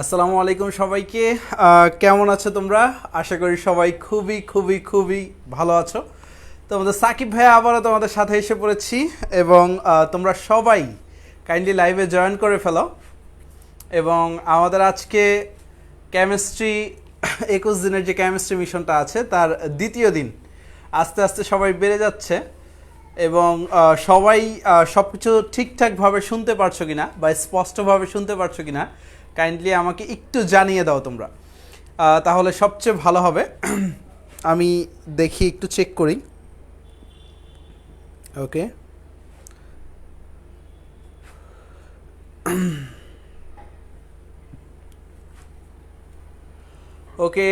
আসসালামু আলাইকুম সবাইকে। কেমন আছো তোমরা? আশা করি সবাই খুবই খুবই খুবই ভালো আছো। তোমাদের সাকিব ভাইয়া আবারও তোমাদের সাথে এসে পড়েছি এবং তোমরা সবাই কাইন্ডলি লাইভে জয়েন করে ফেলো। এবং আমাদের আজকে কেমিস্ট্রি 21 দিনের যে কেমিস্ট্রি মিশনটা আছে তার দ্বিতীয় দিন। আস্তে আস্তে সবাই বেড়ে যাচ্ছে এবং সবাই সব কিছু ঠিকঠাকভাবে শুনতে পারছো কিনা বা স্পষ্টভাবে শুনতে পারছো কিনা কাইন্ডলি আমাকে একটু জানিয়ে দাও তোমরা, তাহলে সবচেয়ে ভালো হবে। আমি দেখি একটু চেক করি। ওকে, ওকে,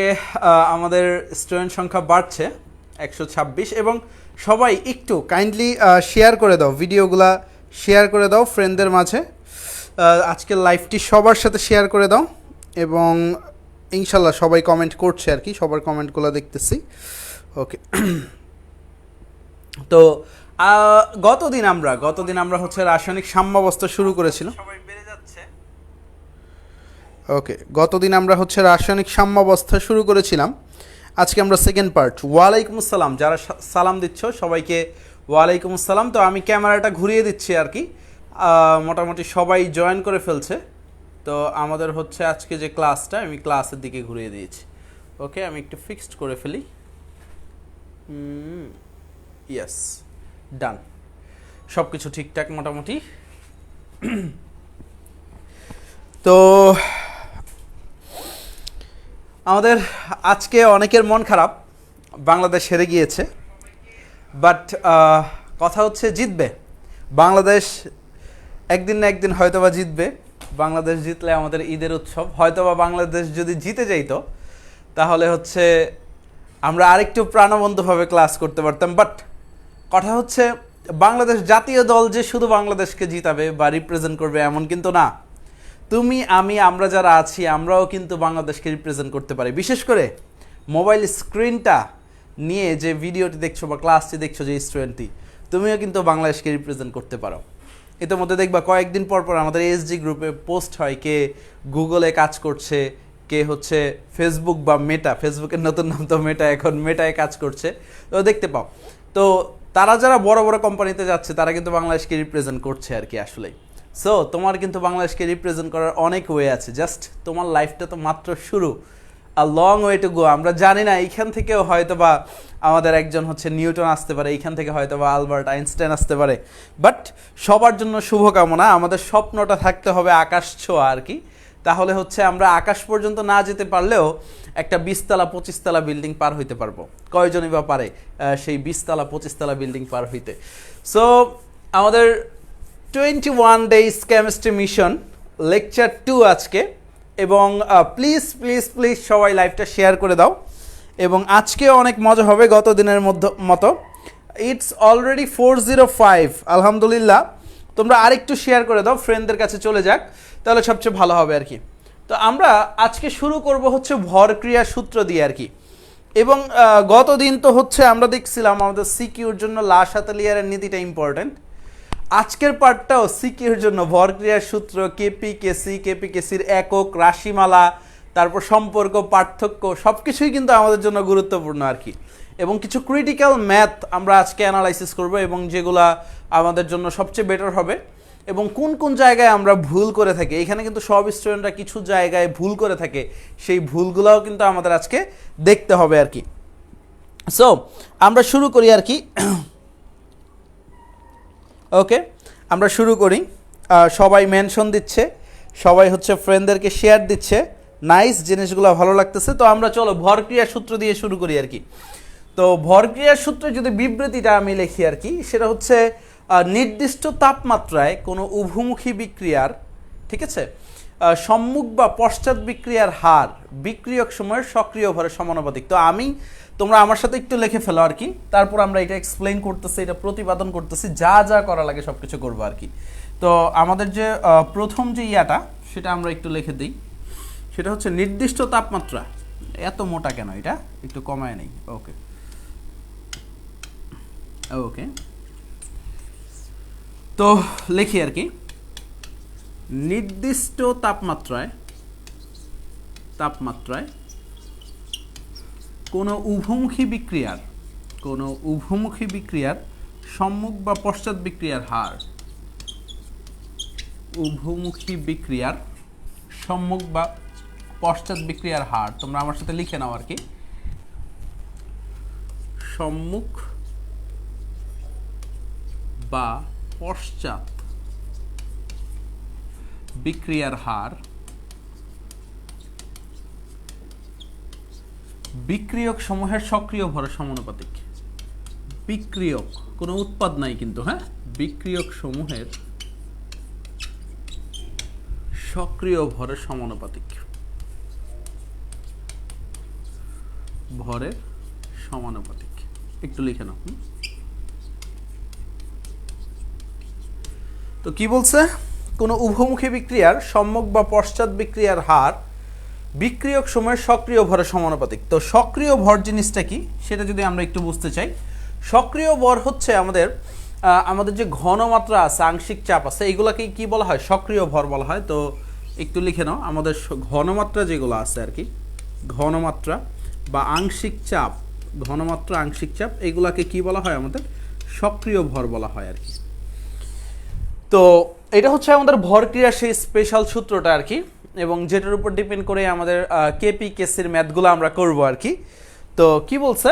আমাদের স্টুডেন্ট সংখ্যা বাড়ছে 126 এবং সবাই একটু কাইন্ডলি শেয়ার করে দাও, ভিডিওগুলা শেয়ার করে দাও ফ্রেন্ডদের মাঝে। আজকের লাইভটি সবার সাথে শেয়ার করে দাও এবং ইনশাল্লাহ সবাই কমেন্ট করছে আর কি, সবার কমেন্টগুলো দেখতেছি। ওকে, তো গতদিন আমরা হচ্ছে রাসায়নিক সাম্যাবস্থা শুরু করেছিলাম। ওকে, গতদিন আমরা হচ্ছে রাসায়নিক সাম্যাবস্থা শুরু করেছিলাম। আজকে আমরা সেকেন্ড পার্ট। ওয়ালাইকুম আসসালাম, যারা সালাম দিচ্ছ সবাইকে ওয়ালাইকুম আসসালাম। তো আমি ক্যামেরাটা ঘুরিয়ে দিচ্ছি আর কি, মোটামুটি সবাই জয়েন করে ফেলছে। তো আমাদের হচ্ছে আজকে যে ক্লাসটা, আমি ক্লাসের দিকে ঘুরিয়ে দিয়েছি। ওকে, আমি একটু ফিক্সড করে ফেলি। ইয়েস, ডান, সব কিছু ঠিকঠাক মোটামুটি। তো আমাদের আজকে অনেকের মন খারাপ, বাংলাদেশ হেরে গিয়েছে। বাট কথা হচ্ছে জিতবে বাংলাদেশ, একদিন না একদিন হয়তোবা জিতবে। বাংলাদেশ জিতলে আমাদের ঈদের উৎসব। হয়তোবা বাংলাদেশ যদি জিতে যাইতো তাহলে হচ্ছে আমরা আরেকটু প্রাণবন্তভাবে ক্লাস করতে পারতাম। বাট কথা হচ্ছে বাংলাদেশ জাতীয় দল যে শুধু বাংলাদেশকে জিতাবে বা রিপ্রেজেন্ট করবে এমন কিন্তু না। তুমি আমি আমরা যারা আছি আমরাও কিন্তু বাংলাদেশকে রিপ্রেজেন্ট করতে পারি। বিশেষ করে মোবাইল স্ক্রিনটা নিয়ে যে ভিডিওটি দেখছো বা ক্লাসটি দেখছো, যে স্টুডেন্টটি, তুমিও কিন্তু বাংলাদেশকে রিপ্রেজেন্ট করতে পারো। ইতিমধ্যে দেখবা কয়েকদিন পর পর আমাদের এসজি গ্রুপে পোস্ট হয় কে গুগলে কাজ করছে, কে হচ্ছে ফেসবুক বা মেটা, ফেসবুকের নতুন নাম তো মেটা, এখন মেটায় কাজ করছে। তো দেখতে পাও, তো তারা যারা বড় বড় কোম্পানিতে যাচ্ছে তারা কিন্তু বাংলাদেশকে রিপ্রেজেন্ট করছে আর কি আসলেই। সো তোমার কিন্তু বাংলাদেশকে রিপ্রেজেন্ট করার অনেক ওয়ে আছে, জাস্ট তোমার লাইফটা তো মাত্র শুরু, a long way to go. আমরা জানি না এইখান থেকেও হয়তো বা আমাদের একজন হচ্ছে নিউটন আসতে পারে, এইখান থেকে হয়তো বা আলবার্ট আইনস্টাইন আসতে পারে। বাট সবার জন্য শুভকামনা। আমাদের স্বপ্নটা থাকতে হবে আকাশ ছোঁয়া আর কি। তাহলে হচ্ছে আমরা আকাশ পর্যন্ত না যেতে পারলেও একটা 20 তলা 25 তলা বিল্ডিং পার হইতে পারবো। কয়জনই বা পারে সেই 20 তলা 25 তলা বিল্ডিং পার হইতে? সো আমাদের 21 ডেজ কেমিস্ট্রি মিশন লেকচার 2 আজকে। এবং প্লিজ প্লিজ প্লিজ সবাই লাইভটা শেয়ার করে দাও। এবং আজকে অনেক মজা হবে গত দিনের মতো। ইটস অলরেডি 405, আলহামদুলিল্লাহ। তোমরা আরেকটু শেয়ার করে দাও, ফ্রেন্ডদের কাছে চলে যাক, তাহলে সবচেয়ে ভালো হবে আর কি। তো আমরা আজকে শুরু করব হচ্ছে ভরক্রিয়া সূত্র দিয়ে আর কি। এবং গত দিন তো হচ্ছে আমরা দেখছিলাম আমাদের সিকিউর জন্য লা শাতেলিয়ারের নীতিটা ইম্পর্টেন্ট। আজকের পার্টটাও সিকিউর জন্য ভরক্রিয়ার সূত্র, কেপিকেসির একক, রাশিমালা, তারপর সম্পর্ক, পার্থক্য, সব কিছুই কিন্তু আমাদের জন্য গুরুত্বপূর্ণ আর কি। এবং কিছু ক্রিটিক্যাল ম্যাথ আমরা আজকে অ্যানালাইসিস করব এবং যেগুলা আমাদের জন্য সবচেয়ে বেটার হবে। এবং কোন কোন জায়গায় আমরা ভুল করে থাকি, এখানে কিন্তু সব স্টুডেন্টরা কিছু জায়গায় ভুল করে থাকে, সেই ভুলগুলোও কিন্তু আমাদের আজকে দেখতে হবে আর কি। সো আমরা শুরু করি আর কি। ওকে, আমরা শুরু করি। সবাই মেনশন দিচ্ছে, সবাই হচ্ছে ফ্রেন্ডদেরকে শেয়ার দিচ্ছে, নাইস, জিনিসগুলো ভালো লাগতেছে। তো আমরা চলো ভরক্রিয়ার সূত্র দিয়ে শুরু করি আর কি। তো ভরক্রিয়ার সূত্রে যদি বিবৃতিটা আমি লিখি আর কি, সেটা হচ্ছে নির্দিষ্ট তাপমাত্রায় কোনো উভমুখী বিক্রিয়ার, ঠিক আছে, সম্মুখ বা পশ্চাৎ বিক্রিয়ার হার বিক্রিয়ক সময়ের সক্রিয় ভরের সমানুপাতিক। তো তোমরা আমার সাথে একটু লিখে ফেলো আর কি, তারপর আমরা এটা এক্সপ্লেইন করতেছি, এটা প্রতিপাদন করতেছি, যা যা করা লাগে সব কিছু করবো আর কি। তো আমাদের যে প্রথম যে ইয়াটা, সেটা আমরা একটু লিখে দিই। সেটা হচ্ছে নির্দিষ্ট তাপমাত্রা, এত মোটা কেন, এটা একটু কমায় নেই। ওকে ওকে, তো লিখি আর কি, নির্দিষ্ট তাপমাত্রায় তাপমাত্রায় কোনো উভমুখী বিক্রিয়ার সম্মুখ বা পশ্চাৎ বিক্রিয়ার হার, উভমুখী বিক্রিয়ার সম্মুখ বা পশ্চাৎ বিক্রিয়ার হার, তোমরা আমার সাথে লিখে নাও আর কি, সম্মুখ বা পশ্চাৎ বিক্রিয়ার হার বিক্রিয়ক সমূহের সক্রিয় ভরের সমানুপাতিক। বিক্রিয়ক, কোনো উৎপাদ নাই কিন্তু, হ্যাঁ, বিক্রিয়ক সমূহের সক্রিয় ভরের সমানুপাতিক, ভরের সমানুপাতিক, একটু লিখে নাও। তো কি বলছে, কোনো উভমুখী বিক্রিয়ার সম্মুখ বা পশ্চাৎ বিক্রিয়ার হার বিক্রিয়ক সময়ের সক্রিয় ভরের সমানুপাতিক। তো সক্রিয় ভর জিনিসটা কি সেটা যদি আমরা একটু বুঝতে চাই, সক্রিয় ভর হচ্ছে আমাদের যে ঘনমাত্রা আছে, আংশিক চাপ আছে, এইগুলাকে কি বলা হয়, সক্রিয় ভর বলা হয়। তো একটু লিখে নাও, আমাদের ঘনমাত্রা যেগুলো আছে আর কি, ঘনমাত্রা বা আংশিক চাপ, ঘনমাত্রা আংশিক চাপ, এগুলাকে কি বলা হয়, আমাদের সক্রিয় ভর বলা হয় আর কি। তো এটা হচ্ছে আমাদের ভর ক্রিয়ার সেই স্পেশাল সূত্রটা আর কি, এবং যেটার উপর ডিপেন্ড করে আমাদের কেপি কেসির ম্যাথগুলো আমরা করব আর কি। তো কি বলছে,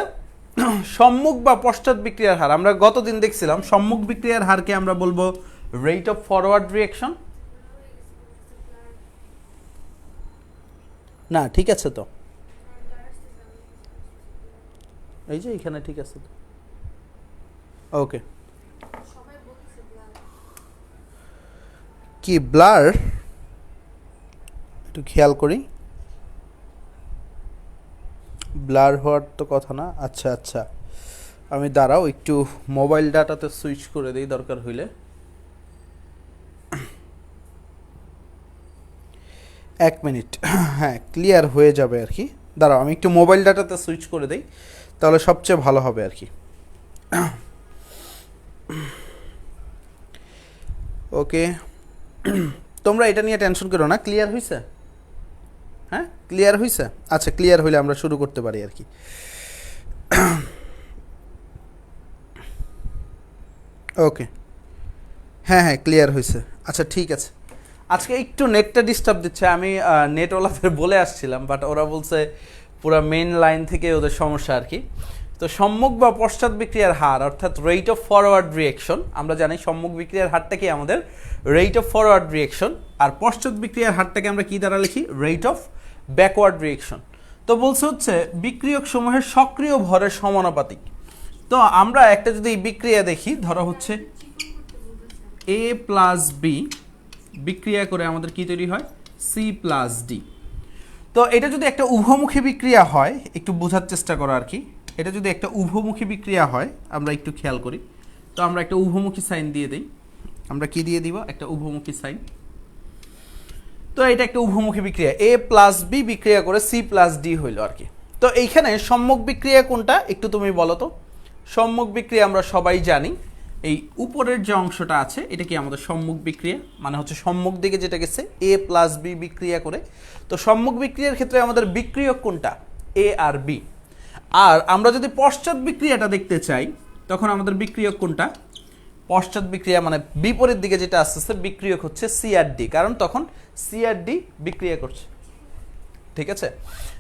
সম্মুখ বা পশ্চাৎ বিক্রিয়ার হার, আমরা গতদিন দেখছিলাম সম্মুখ বিক্রিয়ার হারকে আমরা বলবো রেট অফ ফরওয়ার্ড রিঅ্যাকশন। না ঠিক আছে, তো এই যে এখানে ঠিক আছে তো, ওকে। কি ব্লার, একটু খেয়াল করি, ব্লার হওয়ার তো কথা না। আচ্ছা আচ্ছা, আমি দাঁড়াও একটু মোবাইল ডাটাতে সুইচ করে দিই দরকার হইলে। এক মিনিট, হ্যাঁ ক্লিয়ার হয়ে যাবে আর কি, দাঁড়াও আমি একটু মোবাইল ডাটাতে সুইচ করে দিই, তাহলে সবচেয়ে ভালো হবে আর কি। ওকে, তোমরা এটা নিয়ে টেনশন করো না, ক্লিয়ার হয়েছে? হ্যাঁ ক্লিয়ার হয়েছে, আচ্ছা ক্লিয়ার হইলে আমরা শুরু করতে পারি আর কি। ওকে, হ্যাঁ হ্যাঁ ক্লিয়ার হয়েছে, আচ্ছা ঠিক আছে। আজকে একটু নেটটা ডিস্টার্ব দিচ্ছে, আমি নেটওয়ালাদের বলে আসছিলাম, বাট ওরা বলছে পুরো মেইন লাইন থেকে ওদের সমস্যা আর কি। তো সম্মুখ বা পশ্চাৎ বিক্রিয়ার হার অর্থাৎ রেট অফ ফরওয়ার্ড রিঅ্যাকশন, আমরা জানি সম্মুখ বিক্রিয়ার হারটা কি আমাদের রেট অফ ফরওয়ার্ড রিঅ্যাকশন, আর পশ্চাৎ বিক্রিয়ার হারটাকে আমরা কি দ্বারা লিখি, রেট অফ ব্যাকওয়ার্ড রিঅ্যাকশন। তো বলছে হচ্ছে বিক্রিয়ক সমূহের সক্রিয় ভরের সমানুপাতিক। তো আমরা একটা যদি বিক্রিয়া দেখি, ধরো হচ্ছে এ প্লাস বি বিক্রিয়া করে আমাদের কি তৈরি হয়, সি প্লাস ডি। তো এটা যদি একটা উভমুখী বিক্রিয়া হয়, একটু বোঝার চেষ্টা করো আর কি, এটা যদি একটা উভমুখী বিক্রিয়া হয়, আমরা একটু খেয়াল করি। তো আমরা একটা উভমুখী সাইন দিয়ে দিই, আমরা কি দিয়ে দিব, একটা উভমুখী সাইন। তো এটা একটা উভমুখী বিক্রিয়া, এ প্লাস বি বিক্রিয়া করে সি প্লাস ডি হইল আর কি। তো এইখানে সম্মুখ বিক্রিয়া কোনটা একটু তুমি বলো তো। সম্মুখ বিক্রিয়া আমরা সবাই জানি, এই উপরের যে অংশটা আছে এটা কি আমাদের সম্মুখ বিক্রিয়া, মানে হচ্ছে সম্মুখ দিকে যেটা গেছে এ প্লাস বি বিক্রিয়া করে। তো সম্মুখ বিক্রিয়ার ক্ষেত্রে আমাদের বিক্রিয়ক কোনটা, এ আর বি। আর আমরা যদি পশ্চাৎ বিক্রিয়াটা দেখতে চাই, তখন আমাদের বিক্রিয়ক কোনটা, পশ্চাৎ বিক্রিয়া মানে বিপরীত দিকে যেটা আসতেছে বিক্রিয়ক হচ্ছে সি আর ডি, কারণ তখন সি আর ডি বিক্রিয়া করছে, ঠিক আছে।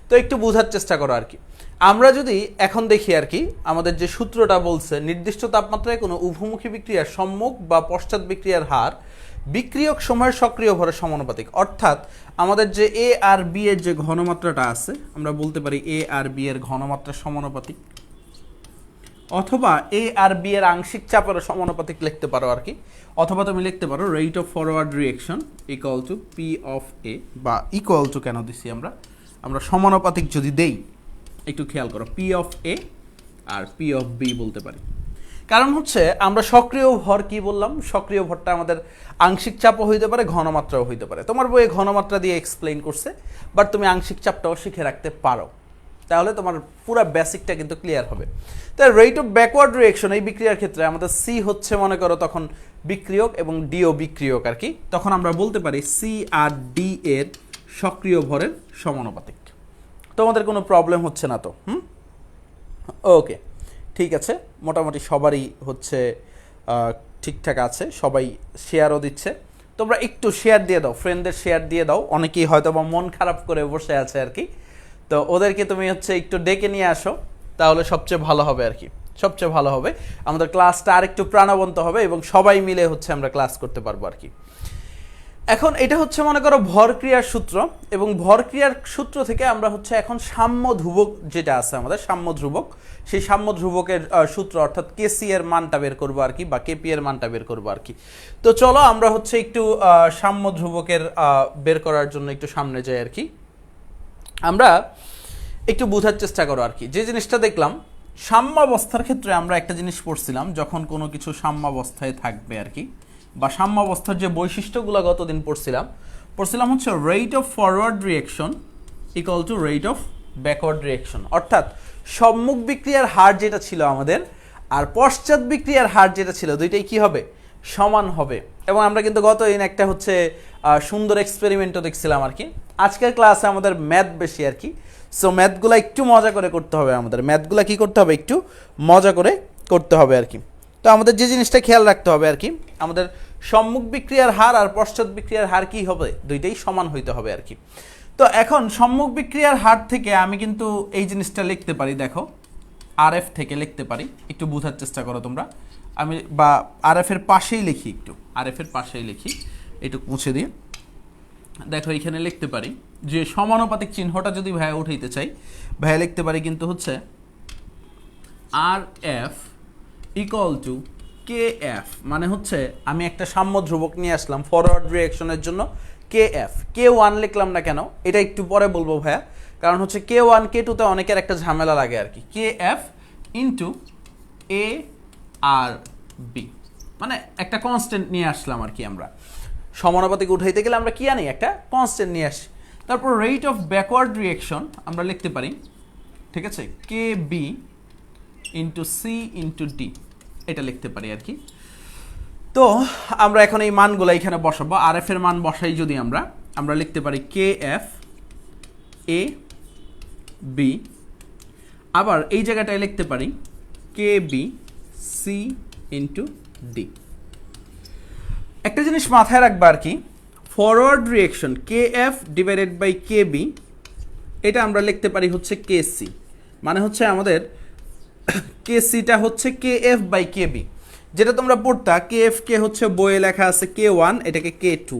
তো একটু বোঝার চেষ্টা করো আর কি। আমরা যদি এখন দেখি আর কি, আমাদের যে সূত্রটা বলছে নির্দিষ্ট তাপমাত্রায় কোনো উভমুখী বিক্রিয়ার সম্মুখ বা পশ্চাৎ বিক্রিয়ার হার বিক্রিয়ক সময়ের সক্রিয় ভরের সমানুপাতিক, অর্থাৎ আমাদের যে এ আর বি এর যে ঘনমাত্রাটা আছে, আমরা বলতে পারি এ আর বি এর ঘনমাত্রার সমানুপাতিক, অথবা এ আর বি এর আংশিক চাপের সমানুপাতিক লিখতে পারো আর কি, অথবা তুমি লিখতে পারো rate of forward reaction equal to P of A, বা ইকুয়াল টু কেন দিছি আমরা সমানুপাতিক যদি দেই, একটু খেয়াল করো, পি অফ এ আর পি অফ বি বলতে পারি। কারণ হচ্ছে আমরা সক্রিয় ভর কি বললাম, সক্রিয় ভরটা আমাদের আংশিক চাপও হইতে পারে, ঘনমাত্রাও হইতে পারে। তোমার বইয়ে ঘনমাত্রা দিয়ে এক্সপ্লেইন করছে, বাট তুমি আংশিক চাপটাও শিখে রাখতে পারো, তাহলে তোমার পুরো বেসিকটা কিন্তু ক্লিয়ার হবে। তাই রেট অফ ব্যাকওয়ার্ড রিঅ্যাকশন এই বিক্রিয়ার ক্ষেত্রে আমাদের সি হচ্ছে মনে করো তখন বিক্রিয়ক এবং ডিও বিক্রিয়ক আর কি, তখন আমরা বলতে পারি সি আর ডি এর সক্রিয় ভরের সমানুপাতিক। তোমাদের কোনো প্রবলেম হচ্ছে না তো? ওকে, ঠিক আছে, মোটামুটি সবারই হচ্ছে ঠিকঠাক আছে, সবাই শেয়ারও দিচ্ছে। তোমরা একটু শেয়ার দিয়ে দাও, ফ্রেন্ডদের শেয়ার দিয়ে দাও, অনেকেই হয়তো বা মন খারাপ করে বসে আছে আর কি। তো ওদেরকে তুমি হচ্ছে একটু ডেকে নিয়ে আসো, তাহলে সবচেয়ে ভালো হবে আর কি, সবচেয়ে ভালো হবে। আমাদের ক্লাসটা আর একটু প্রাণবন্ত হবে এবং সবাই মিলে হচ্ছে আমরা ক্লাস করতে পারবো আর কি। এখন এটা হচ্ছে মনে করো ভরক্রিয়ার সূত্র, এবং ভরক্রিয়ার সূত্র থেকে আমরা হচ্ছে এখন সাম্য ধ্রুবক যেটা আছে আমাদের সাম্য ধ্রুবক, সেই সাম্য ধ্রুবকের সূত্র অর্থাৎ কেসি এর মানটা বের করবো আর কি, বা কেপি এর মানটা বের করবো আর কি। তো চলো আমরা হচ্ছে একটু সাম্য ধ্রুবকের বের করার জন্য একটু সামনে যাই আর কি। আমরা একটু বোঝার চেষ্টা করো আর কি। যে জিনিসটা দেখলাম সাম্যাবস্থার ক্ষেত্রে আমরা একটা জিনিস পড়ছিলাম, যখন কোনো কিছু সাম্যাবস্থায় থাকবে আর কি, বা সাম্যাবস্থার যে বৈশিষ্ট্যগুলো গতদিন পড়ছিলাম হচ্ছে rate of forward reaction equal to rate of backward reaction, অর্থাৎ সম্মুখ বিক্রিয়ার হার যেটা ছিল আমাদের আর পশ্চাৎ বিক্রিয়ার হার যেটা ছিল, দুইটাই কি হবে? সমান হবে। এবং আমরা কিন্তু গতদিন একটা হচ্ছে সুন্দর এক্সপেরিমেন্টও দেখছিলাম আর কি। আজকের ক্লাসে আমাদের ম্যাথ বেশি আর কি, সো ম্যাথগুলো একটু মজা করে করতে হবে আমাদের, ম্যাথগুলো কি করতে হবে? একটু মজা করে করতে হবে আর কি। তো আমাদের যে জিনিসটা খেয়াল রাখতে হবে আর কি, আমাদের সম্মুখ বিক্রিয়ার হার আর পশ্চাৎ বিক্রিয়ার হার কি হবে? দুইটাই সমান হইতে হবে আর কি। তো এখন সম্মুখ বিক্রিয়ার হার থেকে আমি কিন্তু এই জিনিসটা লিখতে পারি, দেখো আর এফ থেকে লিখতে পারি, একটু বোঝার চেষ্টা করো তোমরা। আমি বা আর এফ এর পাশেই লিখি, একটু আর এফ এর পাশেই লিখি, একটু মুছে দিয়ে দেখো এখানে লিখতে পারি যে সমানুপাতিক চিহ্নটা যদি ভাইয়া উঠাইতে চাই, ভাইয়া লিখতে পারি কিন্তু হচ্ছে R F equal to K F, মানে হচ্ছে আমি একটা সাম্য ধ্রুবক নিয়ে আসলাম ফরওয়ার্ড রিঅ্যাকশনের জন্য, কে এফ। কে ওয়ান লিখলাম না কেন এটা একটু পরে বলবো ভাইয়া, কারণ হচ্ছে কে ওয়ান কে টুতে অনেকের একটা ঝামেলা লাগে আর কি। কে এফ ইন্টু এ আর বি, মানে একটা কনস্ট্যান্ট নিয়ে আসলাম আর কি। আমরা সমানুপাতিক উঠাইতে গেলে আমরা কি আনি? একটা কনস্ট্যান্ট নিয়ে আসি। তারপর রেট অফ ব্যাকওয়ার্ড রিঅ্যাকশন আমরা লিখতে পারি, ঠিক আছে, K B into C into D, এটা লিখতে পারি আর কি। তো আমরা এখন এই মানগুলো এখানে বসাবো। আর এফ এর মান বসাই যদি আমরা লিখতে পারি কে এফ এ বি, আবার এই জায়গাটায় লিখতে পারি K B C into D. একটা জিনিস মাথায় রাখবা আর কি, forward reaction K F divided by K B, এটা আমরা লিখতে পারি হচ্ছে কে সি, মানে হচ্ছে আমাদের কে সিটা হচ্ছে K F by K B, যেটা তোমরা পড়তা কে এফ কে হচ্ছে বইয়ে লেখা আছে কে ওয়ান, এটাকে কে টু,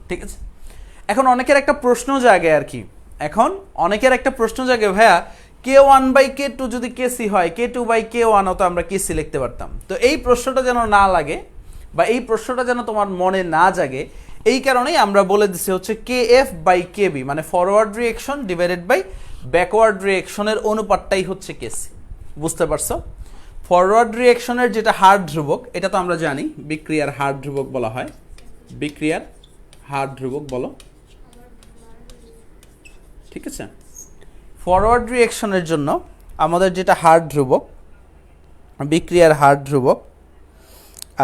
ঠিক আছে। এখন অনেকের একটা প্রশ্ন জাগে আর কি, এখন অনেকের একটা প্রশ্ন জাগে ভাইয়া কে ওয়ান বাই কে টু যদি কে সি হয়, কে টু বাই কে ওয়ানও তো আমরা কে সি লিখতে পারতাম। তো এই প্রশ্নটা যেন না লাগে বা এই প্রশ্নটা যেন তোমার মনে না জাগে, এই কারণেই আমরা বলে দিচ্ছি হচ্ছে K F by K B, মানে forward reaction divided by backward রিঅ্যাকশনের অনুপাতটাই হচ্ছে কে সি। বুঝতে পারছো? ফরওয়ার্ড রিঅ্যাকশনের যেটা হার ধ্রুবক, এটা তো আমরা জানি বিক্রিয়ার হার ধ্রুবক বলা হয়, বিক্রিয়ার হার ধ্রুবক বলো, ঠিক আছে। ফরওয়ার্ড রিঅ্যাকশনের জন্য আমাদের যেটা হার ধ্রুবক, বিক্রিয়ার হার ধ্রুবক,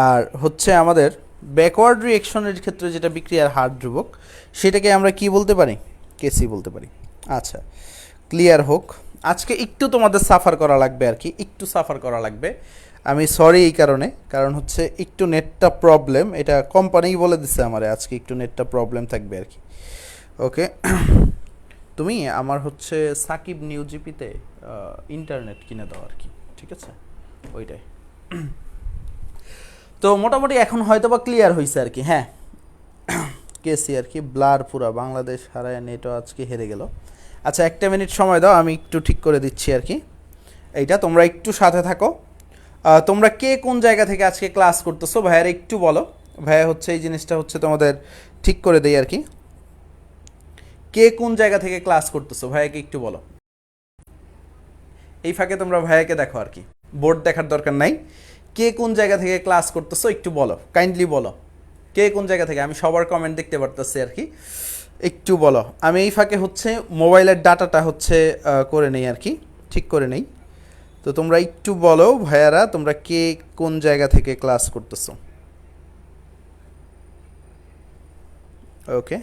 আর হচ্ছে আমাদের ব্যাকওয়ার্ড রিঅ্যাকশনের ক্ষেত্রে যেটা বিক্রিয়ার হার ধ্রুবক, সেটাকে আমরা কি বলতে পারি? কেসি বলতে পারি। আচ্ছা, ক্লিয়ার হোক। আজকে একটু তোমাদের সাফার করা লাগবে আর কি, একটু সাফার করা লাগবে। আমি সরি এই কারণে, কারণ হচ্ছে একটু নেটটা প্রবলেম, এটা কোম্পানিই বলে দিচ্ছে আমারে আজকে একটু নেটটা প্রবলেম থাকবে আর কি। ওকে, তুমি আমার হচ্ছে সাকিব নিউ জিপিতে ইন্টারনেট কিনে দাও আর কি, ঠিক আছে, ওইটাই। তো মোটামুটি এখন হয়তো বা ক্লিয়ার হয়েছে আর কি। হ্যাঁ, কেসি আর কি ব্লার পুরা বাংলাদেশ হারায়, নেটও আজকে হেরে গেল। আচ্ছা, একটা মিনিট সময় দাও, আমি একটু ঠিক করে দিচ্ছি আর কি এইটা, তোমরা একটু সাথে থাকো। তোমরা কে কোন জায়গা থেকে আজকে ক্লাস করতেছো ভাইয়ার একটু বলো, ভাইয়া হচ্ছে এই জিনিসটা হচ্ছে তোমাদের ঠিক করে দেই আর কি। কে কোন জায়গা থেকে ক্লাস করতেছো ভাইয়াকে একটু বলো। এই ফাঁকে তোমরা ভাইয়াকে দেখো আর কি, বোর্ড দেখার দরকার নাই। কে কোন জায়গা থেকে ক্লাস করতেছো একটু বলো, কাইন্ডলি বলো কে কোন জায়গা থেকে। আমি সবার কমেন্ট দেখতে পারতেছি আর কি, একটু বলো। আমি এই ফাঁকে হচ্ছে মোবাইলের ডাটাটা হচ্ছে করে নেই আর কি, ঠিক করে নেই। তো তোমরা একটু বলো ভাইয়ারা, তোমরা কে কোন জায়গা থেকে ক্লাস করতেছো। ওকে,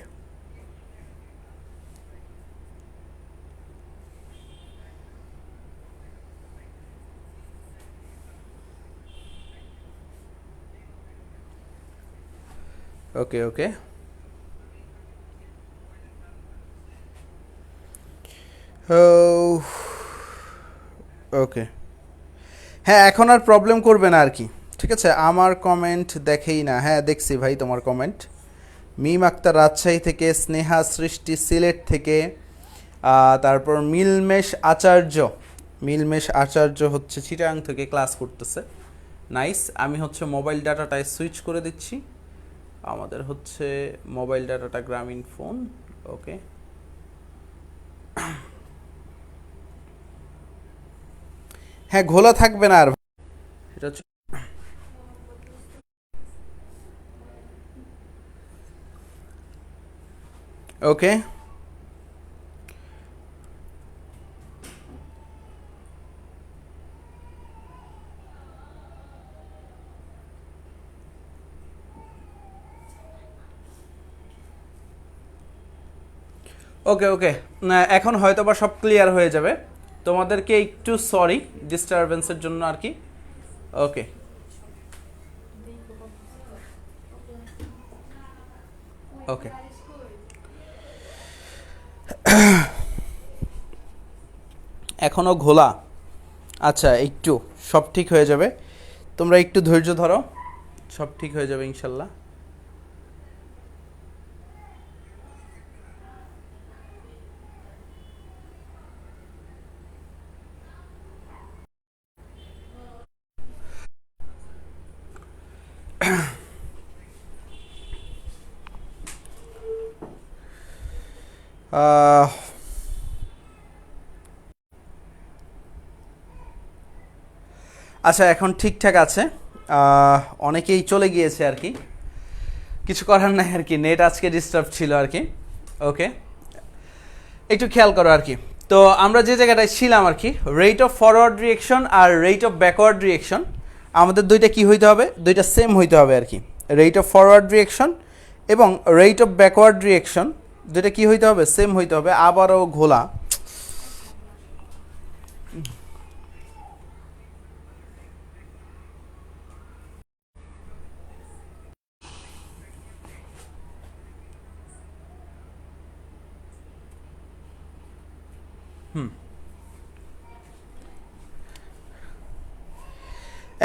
ওকে ওকে ওকে হ্যাঁ, এখন আর প্রবলেম করবে না আর কি। ঠিক আছে, আমার কমেন্ট দেখেই না। হ্যাঁ দেখছি ভাই তোমার কমেন্ট। মিম আক্তার রাজশাহী থেকে, স্নেহা সৃষ্টি সিলেট থেকে, তারপর মিলমেশ আচার্য হচ্ছে চিটাগাং থেকে ক্লাস করতেছে। নাইস। আমি হচ্ছে মোবাইল ডাটাটায় সুইচ করে দিচ্ছি। আমাদের হচ্ছে মোবাইল ডাটাটা গ্রামীণ ফোন। ওকে, হ্যাঁ ঘোলা থাকবে না আর। এটা হচ্ছে ওকে। ওকে ওকে, এখন হয়তো বা সব ক্লিয়ার হয়ে যাবে। তোমাদেরকে একটু সরি ডিস্টারবেন্সের জন্য আর কি। ওকে, ওকে এখনও ঘোলা। আচ্ছা, একটু সব ঠিক হয়ে যাবে, তোমরা একটু ধৈর্য ধরো, সব ঠিক হয়ে যাবে ইনশাল্লাহ। আচ্ছা, এখন ঠিকঠাক আছে। অনেকেই চলে গিয়েছে আর কি, কিছু করার নাই আর কি, নেট আজকে ডিস্টার্ব ছিল আর কি। ওকে, একটু খেয়াল করো আর কি। তো আমরা যে জায়গাটায় ছিলাম আর কি, রেট অফ ফরওয়ার্ড রিয়েকশন আর রেট অফ ব্যাকওয়ার্ড রিয়েকশন, আমাদের দুইটা কি হইতে হবে, দুইটা সেম হইতে হবে আর কি। রেট অফ ফরওয়ার্ড রিয়েকশন এবং রেট অফ ব্যাকওয়ার্ড রিয়েকশন দুইটা কি হইতে হবে, সেম হইতে হবে। আবারও ঘোলা।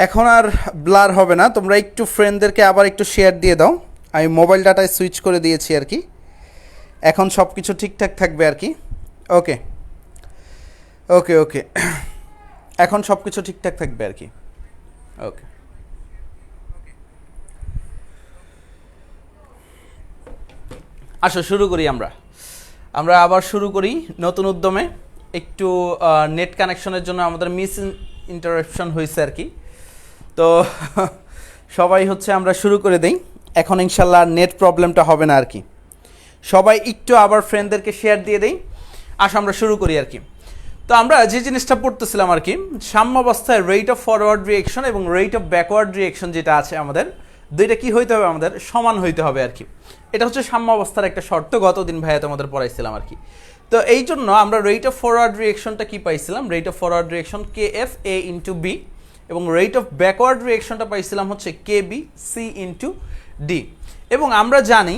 এখন আর ব্লার হবে না। তোমরা একটু ফ্রেন্ডদেরকে আবার একটু শেয়ার দিয়ে দাও। আমি মোবাইল ডাটায় সুইচ করে দিয়েছি আর কি, এখন সব কিছু ঠিকঠাক থাকবে আর কি। ওকে ওকে ওকে, এখন সব কিছু ঠিকঠাক থাকবে আর কি। ওকে, আসো শুরু করি আমরা। আমরা আবার শুরু করি নতুন উদ্যমে। একটু নেট কানেকশনের জন্য আমাদের মিস ইন্টারাপশন হয়েছে আর কি। তো সবাই হচ্ছে আমরা শুরু করে দেই এখন, ইনশাল্লাহ নেট প্রবলেমটা হবে না আর কি। সবাই একটু আবার ফ্রেন্ডদেরকে শেয়ার দিয়ে দেই। আসো আমরা শুরু করি আর কি। তো আমরা যে জিনিসটা পড়তেছিলাম আর কি, সাম্যাবস্থায় রেট অফ ফরওয়ার্ড রিয়েকশন এবং রেট অফ ব্যাকওয়ার্ড রিয়েকশন যেটা আছে আমাদের, দুইটা কি হইতে হবে, আমাদের সমান হইতে হবে আর কি। এটা হচ্ছে সাম্যাবস্থার একটা শর্ত, গতদিন ভাইয়া তোমাদের পড়াইছিলাম আর কি। তো এই জন্য আমরা রেট অফ ফরওয়ার্ড রিয়েকশনটা কি পাইছিলাম, rate of forward reaction K F A into B, এবং রেট অফ ব্যাকওয়ার্ড রিয়েকশনটা পাইছিলাম হচ্ছে K B C into D. এবং আমরা জানি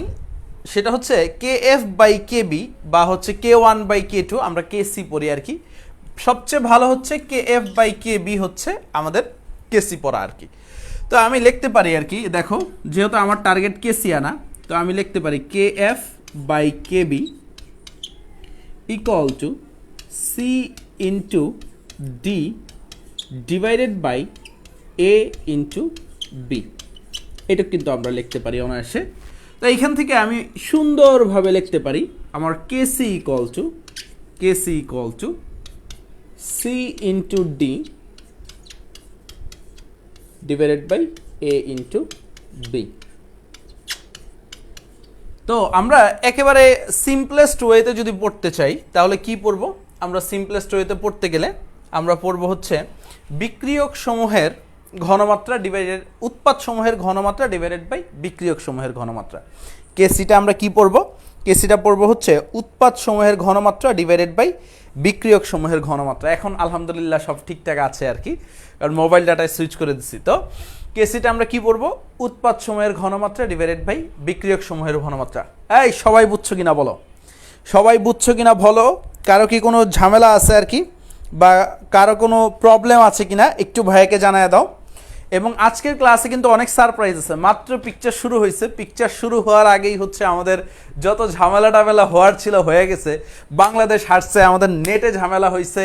সেটা হচ্ছে K F by K B বা হচ্ছে K one by K two, আমরা কে সি পড়ি আর কি। সবচেয়ে ভালো হচ্ছে K F by K B হচ্ছে আমাদের কেসি পড়া আর কি। তো আমি লিখতে পারি আর কি, দেখো যেহেতু আমার টার্গেট কেসি আনা, তো আমি লিখতে পারি K F by K B equal to C into D divided by A into B. এটা কিন্তু আমরা লিখতে পারি অনায়াসে। তো এইখান থেকে আমি সুন্দরভাবে লিখতে পারি আমার KC equal to C into D divided by A into B. তো আমরা একেবারে সিম্পলেস্ট ওয়েতে যদি পড়তে চাই তাহলে কি পড়ব, আমরা সিম্পলেস্ট ওয়েতে পড়তে গেলে আমরা পড়ব হচ্ছে বিক্রিয়ক সমূহের ঘনমাত্রা ডিভাইডেড উৎপাদ সমূহের ঘনমাত্রা ডিভাইডেড বাই বিক্রিয়ক সমূহের ঘনমাত্রা। কেসিটা আমরা কি পড়ব, কেসিটা পড়ব হচ্ছে উৎপাদ সমূহের ঘনমাত্রা ডিভাইডেড বাই বিক্রিয়ক সমূহের ঘনমাত্রা। এখন আলহামদুলিল্লাহ সব ঠিকঠাক আছে আর কি, কারণ মোবাইল ডাটায় সুইচ করে দিচ্ছি। তো কেসিটা আমরা কি পড়বো, উৎপাদ সমূহের ঘনমাত্রা ডিভাইডেড বাই বিক্রিয়ক সমূহের ঘনমাত্রা। এই সবাই বুঝছো কিনা বলো, সবাই বুঝছো কিনা বলো, কারো কি কোনো ঝামেলা আছে আর কি, বা কারো কোনো প্রবলেম আছে কিনা একটু ভাইয়াকে জানায় দাও। এবং আজকের ক্লাসে কিন্তু অনেক সারপ্রাইজ আছে, মাত্র পিকচার শুরু হয়েছে, পিকচার শুরু হওয়ার আগেই হচ্ছে আমাদের যত ঝামেলা টামেলা হওয়ার ছিল হয়ে গেছে, বাংলাদেশ হারছে, আমাদের নেটে ঝামেলা হয়েছে,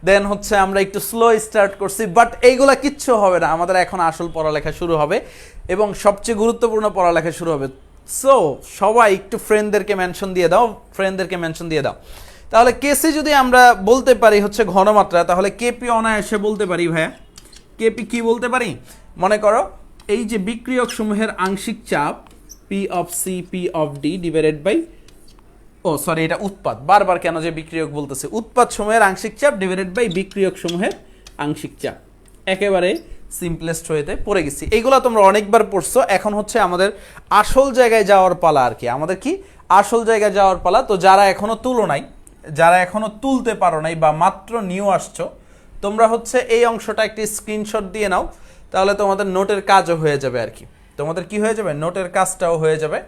দেন হচ্ছে আমরা একটু স্লো স্টার্ট করছি, বাট এইগুলা কিচ্ছু হবে না, আমাদের এখন আসল পড়ালেখা শুরু হবে এবং সবচেয়ে গুরুত্বপূর্ণ পড়ালেখা শুরু হবে। সো সবাই একটু ফ্রেন্ডদেরকে মেনশন দিয়ে দাও, ফ্রেন্ডদেরকে মেনশন দিয়ে দাও। তাহলে কেসি যদি আমরা বলতে পারি হচ্ছে ঘনমাত্রা, তাহলে কেপি অনায়াসে বলতে পারি ভাইয়া, কেপি কি বলতে পারি, মনে করো এই যে বিক্রিয়ক সমূহের আংশিক চাপ P of C P of D divided by, oh sorry এটা উৎপাদ, বারবার কেন যে বিক্রিয়ক বলতেছে, উৎপাদ সমূহের আংশিক চাপ ডিভাইডেড বাই বিক্রিয়ক সমূহের আংশিক চাপ। একেবারে সিম্পলেস্ট ওয়েতে পড়ে গেছি, এইগুলো তোমরা অনেকবার পড়ছো। এখন হচ্ছে আমাদের আসল জায়গায় যাওয়ার পালা আর কি, আমাদের কি আসল জায়গায় যাওয়ার পালা। তো যারা এখনো তুলো নাই, যারা এখনো তুলতে পারো নাই বা মাত্র নিউ আসছো, তোমরা হচ্ছে এই অংশটা একটি স্ক্রিনশট দিয়ে নাও, তাহলে তোমাদের নোটের কাজও হয়ে যাবে আর কি, তোমাদের কি হয়ে যাবে, নোটের কাজটাও হয়ে যাবে।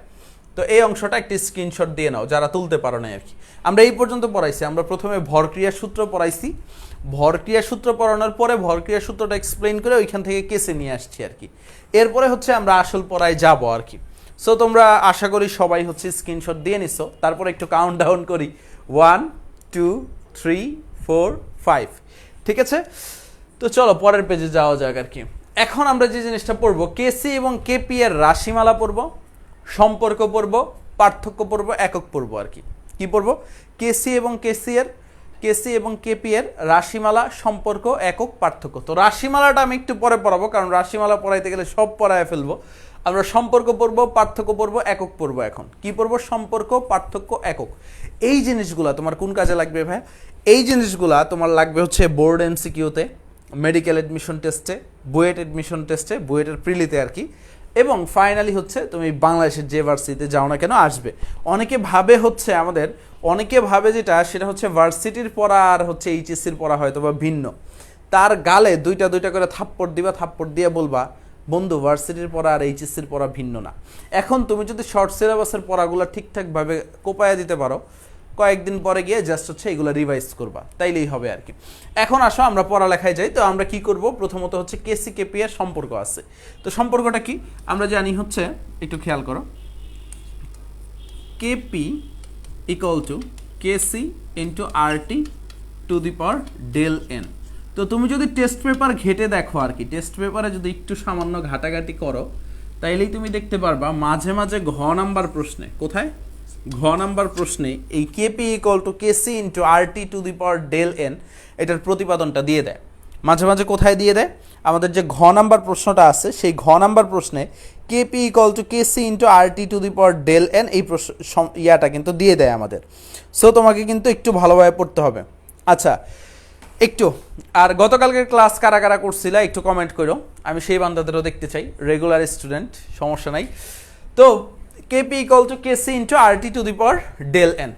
তো এই অংশটা একটি স্ক্রিনশট দিয়ে নাও যারা তুলতে পারো নাই আর কি। আমরা এই পর্যন্ত পড়াইছি, আমরা প্রথমে ভরক্রিয়া সূত্র পড়াইছি, ভরক্রিয়া সূত্র পড়ানোর পরে ভরক্রিয়া সূত্রটা এক্সপ্লেইন করে ওইখান থেকে কেসে নিয়ে আসছি আর কি। এরপরে হচ্ছে আমরা আসল পড়ায় যাব আর কি। সো তোমরা আশা করি সবাই হচ্ছে স্ক্রিনশট দিয়ে নিছো। তারপরে একটু কাউন্ট ডাউন করি, 1 2 3 4 5, ঠিক আছে? তো চলো পরের পেজে যাওয়া যাক আর কি। এখন আমরা যে জিনিসটা পড়বো, কেসি এবং কেপি এর রাশিমালা পড়বো, সম্পর্ক পড়বো, পার্থক্য পড়বো, একক পড়বো আর কি। কি পড়বো, কেসি এবং কেপি এর রাশিমালা, সম্পর্ক, একক, পার্থক্য। তো রাশিমালাটা আমি একটু পরে পড়াবো, কারণ রাশিমালা পড়াইতে গেলে সব পড়ায় ফেলবো। আমরা সম্পর্ক পড়বো, পার্থক্য পড়বো, একক পড়বো। এখন কি পড়বো, সম্পর্ক, পার্থক্য, একক। এই জিনিসগুলা তোমার কোন কাজে লাগবে ভাই? এই জিনিসগুলা তোমার লাগবে হচ্ছে বোর্ড এমসিকিউতে, মেডিকেল এডমিশন টেস্টে, বুয়েট এডমিশন টেস্টে, বুয়েটের প্রিলিতে আর কি, এবং ফাইনালি হচ্ছে তুমি বাংলাদেশের যে ভার্সিটিতে যাও না কেন আসবে। অনেকে ভাবে হচ্ছে আমাদের, অনেকে ভাবে যেটা, সেটা হচ্ছে ভার্সিটির পড়া আর হচ্ছে এইচএসসির পড়া হয়তো বা ভিন্ন। তার গালে দুইটা দুইটা করে থাপ্পড় দিবা, থাপ্পড় দিয়ে বলবা বন্ধু ভার্সিটির পড়া আর এইচএসসির পড়া ভিন্ন না। এখন তুমি যদি শর্ট সিলেবাসের পড়াগুলো ঠিকঠাকভাবে কোপায়া দিতে পারো, কয়েকদিন পরে গিয়ে জাস্ট হচ্ছে এগুলো রিভাইজ করবা, তাইলেই হবে আর কি। এখন আসো আমরা পড়ালেখায় যাই। তো আমরা কি করব, প্রথমত হচ্ছে কেসি কেপি এর সম্পর্ক আছে। তো সম্পর্কটা কি আমরা জানি হচ্ছে, একটু খেয়াল করো, KP equal to KC into RT to the power del N. তো তুমি যদি টেস্ট পেপার ঘেটে দেখো আর কি, টেস্ট পেপারে যদি একটু সামান্য ঘাটাঘাটি করো, তাইলেই তুমি দেখতে পারবা মাঝে মাঝে ঘ নাম্বার প্রশ্নে, কোথায় ঘ নাম্বার প্রশ্নে এই KP equal to KC into RT to the power del N এটার প্রতিপাদনটা দিয়ে দেয়। মাঝে মাঝে কোথায় দিয়ে দেয়, আমাদের যে ঘ নাম্বার প্রশ্নটা আছে সেই ঘ নাম্বার প্রশ্নে KP equal to KC into RT to the power del N এই ইয়াটা কিন্তু দিয়ে দেয় আমাদের। সো তোমাকে কিন্তু একটু ভালোভাবে পড়তে হবে। আচ্ছা একটু, আর গতকালকের ক্লাস কারা কারা করছিল একটু কমেন্ট করো, আমি সেই বান্দাদেরও দেখতে চাই, রেগুলার স্টুডেন্ট সমস্যা নাই। তো KP equal to KC into RT to the power del N,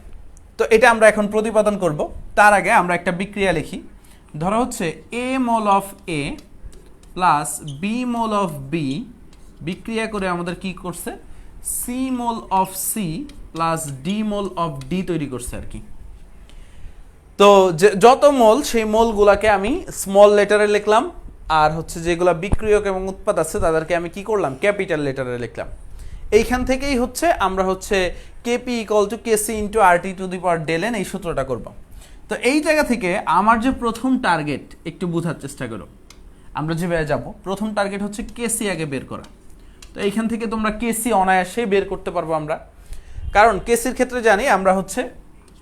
তো এটা আমরা এখন প্রতিপাদন করব। তার আগে আমরা একটা বিক্রিয়া লিখি। ধরো হচ্ছে A mole of A plus B mole of B বিক্রিয়া করে আমাদের কি করছে, C mole of C plus D mole of D তৈরি করছে আর কি। তো যত মোল সেই মোলগুলাকে আমি স্মল লেটারে লিখলাম, আর হচ্ছে যেগুলা বিক্রিয়ক এবং উৎপাদ আছে তাদেরকে আমি কি করলাম, ক্যাপিটাল লেটারে লিখলাম। এইখান থেকেই হচ্ছে আমরা হচ্ছে KP equal to KC into RT to the power del N এই সূত্রটা করব। তো এই জায়গা থেকে আমার যে প্রথম টার্গেট একটু বোঝার চেষ্টা করো, আমরা যেভাবে যাব প্রথম টার্গেট হচ্ছে কেসি আগে বের করা। তো এইখান থেকে তোমরা কেসি অনায়াসেই বের করতে পারবো আমরা, কারণ কেসির ক্ষেত্রে জানি আমরা হচ্ছে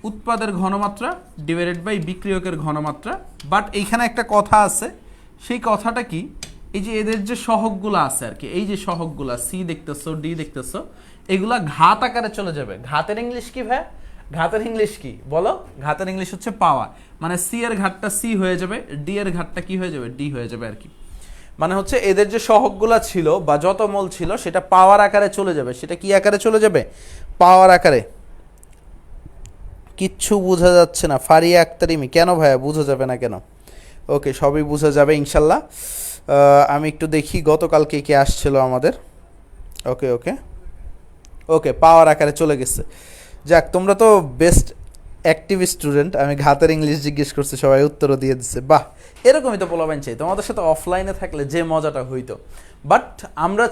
উৎপাদের ঘনমাত্রা ডিভাইডেড বাই বিক্রিয়কের ঘনমাত্রা। বাট এইখানে একটা কথা আছে, সেই কথাটা কি, এই যে এদের যে সহগগুলো আছে আর কি, এই যে সহগগুলা সি দেখতেছো, ডি দেখতেছো, এগুলা ঘাত আকারে চলে যাবে। ঘাতের ইংলিশ কি ভাই, ঘাতের ইংলিশ কি বলো, ঘাতের ইংলিশ হচ্ছে পাওয়ার, মানে সি এর ঘাতটা সি হয়ে যাবে, ডি এর ঘাতটা কি হয়ে যাবে, ডি হয়ে যাবে আর কি। মানে হচ্ছে এদের যে সহগগুলা ছিল বা যত মোল ছিল সেটা পাওয়ার আকারে চলে যাবে। সেটা কি আকারে চলে যাবে, পাওয়ার আকারে। কিচ্ছু বোঝা যাচ্ছে না। ফারিয়া আক্তারিমি, কেন ভাইয়া বোঝা যাবে না কেন? ওকে, সবই বোঝা যাবে ইনশাল্লাহ। আমি একটু দেখি গতকালকে কে আসছিল আমাদের। ওকে ওকে ওকে, পাওয়ার আকারে চলে গেছে। যাক, তোমরা তো বেস্ট অ্যাক্টিভ স্টুডেন্ট। আমি ঘাতের ইংলিশ জিজ্ঞেস করছি, সবাই উত্তরও দিয়ে দিচ্ছে। বাহ, এরকমই তো পোলাবেন চাই। তোমাদের সাথে অফলাইনে থাকলে যে মজাটা হইতো, বাট আমরা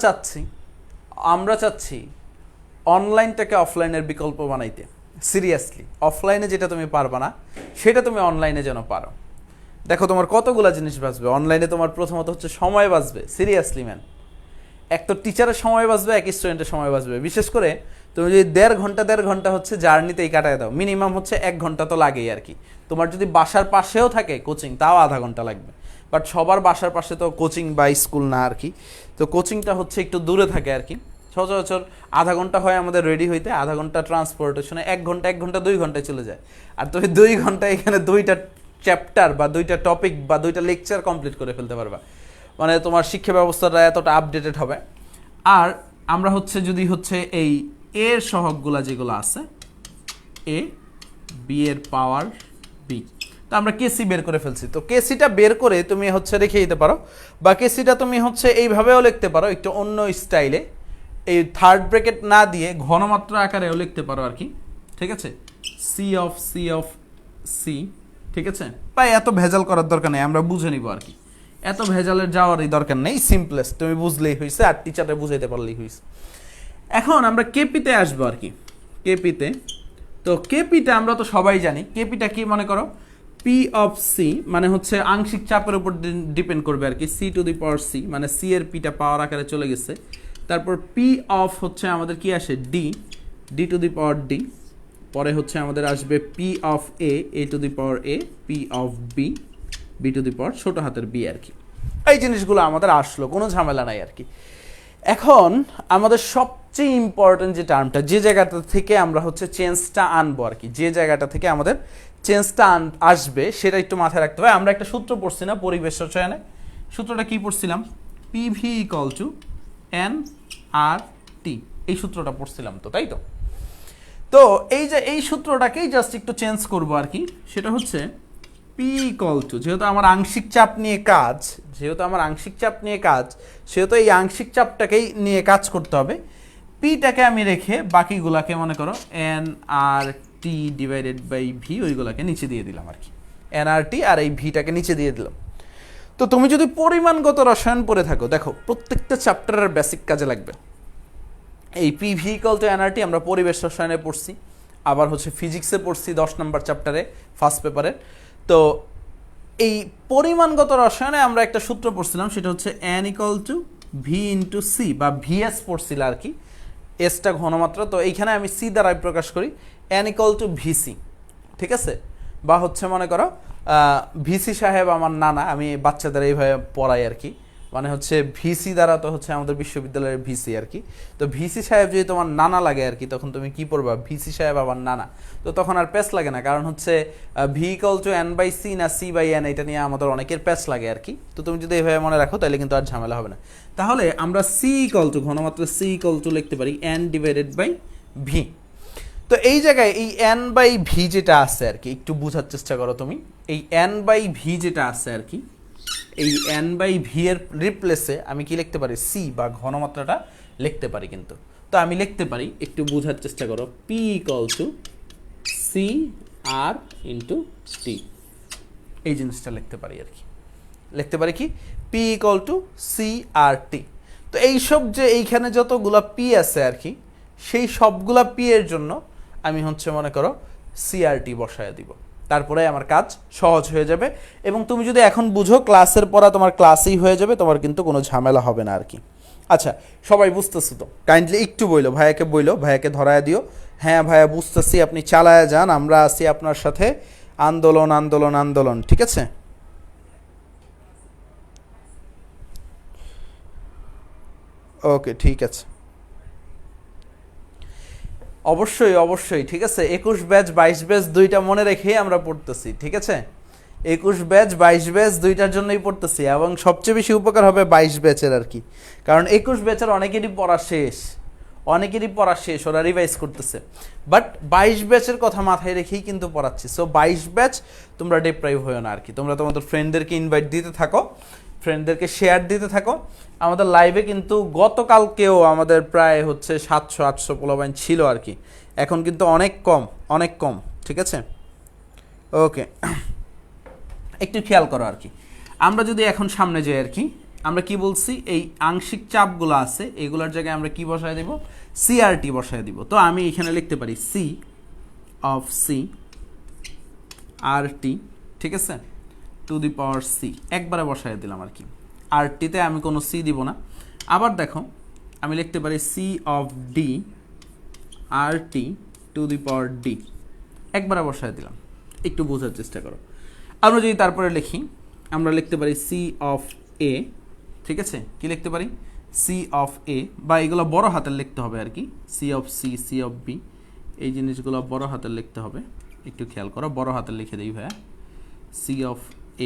চাচ্ছি অনলাইনটাকে অফলাইনের বিকল্প বানাইতে। সিরিয়াসলি, অফলাইনে যেটা তুমি পারবা না সেটা তুমি অনলাইনে যেন পারো। দেখো, তোমার কতগুলা জিনিস বাঁচবে অনলাইনে। তোমার প্রথমত হচ্ছে সময় বাঁচবে। সিরিয়াসলি ম্যান, এক তো টিচারের সময় বাঁচবে, এক স্টুডেন্টের সময় বাঁচবে। বিশেষ করে তুমি যদি দেড় ঘন্টা হচ্ছে জার্নিতেই কাটায় দাও, মিনিমাম হচ্ছে 1 ঘন্টা তো লাগেই আর কি। তোমার যদি বাসার পাশেও থাকে কোচিং, তাও আধা ঘন্টা লাগবে। বাট সবার বাসার পাশে তো কোচিং বা স্কুল না আর কি। তো কোচিংটা হচ্ছে একটু দূরে থাকে আর কি। সচরাচর আধা ঘন্টা হয় আমাদের রেডি হইতে, আধা ঘন্টা ট্রান্সপোর্টেশনে, 1 ঘন্টা 2 ঘন্টায় চলে যায়। আর তুমি 2 ঘন্টায় এখানে 2টা চ্যাপ্টার বা 2টা টপিক বা 2টা লেকচার কমপ্লিট করে ফেলতে পারবা। মানে তোমার শিক্ষা ব্যবস্থাটা এতটা আপডেটেড হবে। আর আমরা হচ্ছে যদি হচ্ছে এই এর সহগগুলা যেগুলো আছে, এ বি এর পাওয়ার বি, তো আমরা কেসি বের করে ফেলছি। তো কেসিটা বের করে তুমি হচ্ছে রেখে দিতে পারো, বা কেসিটা তুমি হচ্ছে এইভাবেও লিখতে পারো, একটু অন্য স্টাইলে, এই থার্ড ব্র্যাকেট না দিয়ে ঘনমাত্রা আকারেও লিখতে পারো আর কি। ঠিক আছে, সি অফ সি। ঠিক আছে, তাই এত ভেজাল করার দরকার নেই, আমরা বুঝে নিব আর কি। এত ভেজালের যাওয়ারই দরকার নেই, সিম্পলেস্ট তুমি বুঝলেই হয়েছে, আর টিচারে বুঝাইতে পারলেই হয়েছে। এখন আমরা কেপিতে আসবো আর কি। কেপিতে, তো কেপিটা আমরা তো সবাই জানি। কেপিটা কি মনে করো, পি অফ সি, মানে হচ্ছে আংশিক চাপের উপর ডিপেন্ড করবে আর কি। C to the power C, মানে সি এর পিটা পাওয়ার আকারে চলে গেছে। তারপর পি অফ হচ্ছে আমাদের কি আসে, D to the power D. পরে হচ্ছে আমাদের আসবে P of A to the power A, P of B to the power ছোট হাতের বি আর কি। এই জিনিসগুলো আমাদের আসলো, কোনো ঝামেলা নাই আর কি। এখন আমাদের সবচেয়ে ইম্পর্টেন্ট যে টার্মটা, যে জায়গাটা থেকে আমরা হচ্ছে চেঞ্জটা আনবো আর কি, যে জায়গাটা থেকে আমাদের চেঞ্জটা আসবে, সেটা একটু মাথায় রাখতে হবে। আমরা একটা সূত্র পড়ছি না পরিবেশ রসায়নে? সূত্রটা কি পড়ছিলাম? PV equal to N R টি, এই সূত্রটা পড়ছিলাম তো, তাই তো? তো এই যে এই সূত্রটাকেই জাস্ট একটু চেঞ্জ করবো আর কি। সেটা হচ্ছে পি ইকুয়াল টু, যেহেতু আমার আংশিক চাপ নিয়ে কাজ, সেহেতু এই আংশিক চাপটাকেই নিয়ে কাজ করতে হবে। পিটাকে আমি রেখে বাকিগুলাকে মনে করো N R T divided by V, ওইগুলাকে নিচে দিয়ে দিলাম আর কি। এন আর টি আর এই ভিটাকে নিচে দিয়ে দিলাম। তো তুমি যদি পরিমাণগত রসায়ন পড়ে থাকো, দেখো প্রত্যেকটা চ্যাপ্টারের বেসিক কাজে লাগবে। এই P V equal to N R T আমরা পরিবেশ রসায়নে পড়ছি, আবার হচ্ছে ফিজিক্সে পড়ছি 10 নম্বর চ্যাপ্টারে, ফার্স্ট পেপারে। তো এই পরিমাণগত রসায়নে আমরা একটা সূত্র পড়ছিলাম, সেটা হচ্ছে N equal to V into C, বা ভিএস পড়ছিল আর কি। এসটা ঘনমাত্রা, তো এইখানে আমি সি দ্বারাই প্রকাশ করি, এন ইকুয়াল টু ভিসি। ঠিক আছে, বা হচ্ছে মনে করো ভিসি সাহেব আমার নানা, আমি বাচ্চাদের এইভাবে পড়াই আর কি। মানে হচ্ছে ভিসি দ্বারা তো হচ্ছে আমাদের বিশ্ববিদ্যালয়ের ভিসি আর কি। তো ভিসি সাহেব যদি তোমার নানা লাগে আর কি, তখন তুমি কি পড়বা, ভিসি সাহেব আবার নানা। তো তখন আর প্যাচ লাগে না, কারণ হচ্ছে V equal to N by C না সি বাই এন, এটা নিয়ে আমাদের অনেকের প্যাচ লাগে আর কি। তো তুমি যদি এইভাবে মনে রাখো, তাহলে কিন্তু আর ঝামেলা হবে না। তাহলে আমরা সি ইকুয়াল টু, ঘনমাত্রা সি ইকুয়াল টু লিখতে পারি এন ডিভাইডেড বাই ভি। তো এই জায়গায় এই এন বাই ভি যেটা আছে আর কি, একটু বোঝার চেষ্টা করো তুমি। এই এন বাই ভি যেটা আছে আর কি, এই এন বাই ভি এর রিপ্লেসে আমি কি লিখতে পারি, সি বা ঘনমাত্রাটা লিখতে পারি কিন্তু। তো আমি লিখতে পারি, একটু বোঝার চেষ্টা করো, P equal to C R into T, এই জিনিসটা লিখতে পারি আর কি। লিখতে পারি কি, P equal to C R T. তো এইসব যে এইখানে যতগুলা পি আছে আর কি, সেই সবগুলা পি এর জন্য আমি হচ্ছে মনে করো সিআরটি বসায় দিব, তারপরে আমার কাজ সহজ হয়ে যাবে। এবং তুমি যদি এখন বুঝো, ক্লাসের পড়া তোমার ক্লাসেই হয়ে যাবে, তোমার কিন্তু কোনো ঝামেলা হবে না আর কি। আচ্ছা, সবাই বুঝতেছো তো? কাইন্ডলি একটু বইলো, ভাইয়াকে ধরায় দিও। হ্যাঁ ভাইয়া বুঝতেছি, আপনি চালায়া যান, আমরা আছি আপনার সাথে। আন্দোলন আন্দোলন আন্দোলন, ঠিক আছে? ওকে, ঠিক আছে, অবশ্যই ঠিক আছে। 21 ব্যাচ 22 ব্যাচ দুইটা মনে রেখেই আমরা পড়তেছি, ঠিক আছে? 21 ব্যাচ 22 ব্যাচ দুইটার জন্যই পড়তেছি, এবং সবচেয়ে বেশি উপকার হবে 22 ব্যাচের আর কি। কারণ 21 ব্যাচের অনেকেরই পড়া শেষ, অনেকেরই পড়া শেষ, ওরা রিভাইজ করতেছে, বাট 22 ব্যাচের কথা মাথায় রেখেই কিন্তু পড়াচ্ছি। সো 22 ব্যাচ তোমরা ডিপ্রাইভ হয়েও না আর কি, তোমরা তোমাদের ফ্রেন্ডদেরকে ইনভাইট দিতে থাকো, ফ্রেন্ডদেরকে শেয়ার দিতে থাকো। আমাদের লাইভে কিন্তু গতকালকেও আমাদের প্রায় হচ্ছে 700-800 পোলাবাইন ছিল আর কি, এখন কিন্তু অনেক কম, ঠিক আছে? ওকে, একটু খেয়াল করো আর কি। আমরা যদি এখন সামনে যাই আর কি, আমরা কি বলছি, এই আংশিক চাপগুলো আছে এগুলোর জায়গায় আমরা কি বসায় দেব, সিআরটি বসায় দিব। তো আমি এখানে লিখতে পারি সি অফ সি আর টি, ঠিক আছে, টু দি পাওয়ার সি, একবারে বসায় দিলাম আর কি। আর টিতে আমি কোনো সি দিব না। আবার দেখো আমি লিখতে পারি C of D R T to the power D, একবারে বসায় দিলাম। একটু বোঝার চেষ্টা করো। আমরা যদি তারপরে লিখি, আমরা লিখতে পারি সি অফ এ, ঠিক আছে, কি লিখতে পারি, সি অফ এ, বা এগুলো বড় হাতের লিখতে হবে আর কি, C of C, C of B, এই জিনিসগুলো বড় হাতের লিখতে হবে। একটু খেয়াল করো, বড় হাতের লিখে দিই ভাইয়া, C of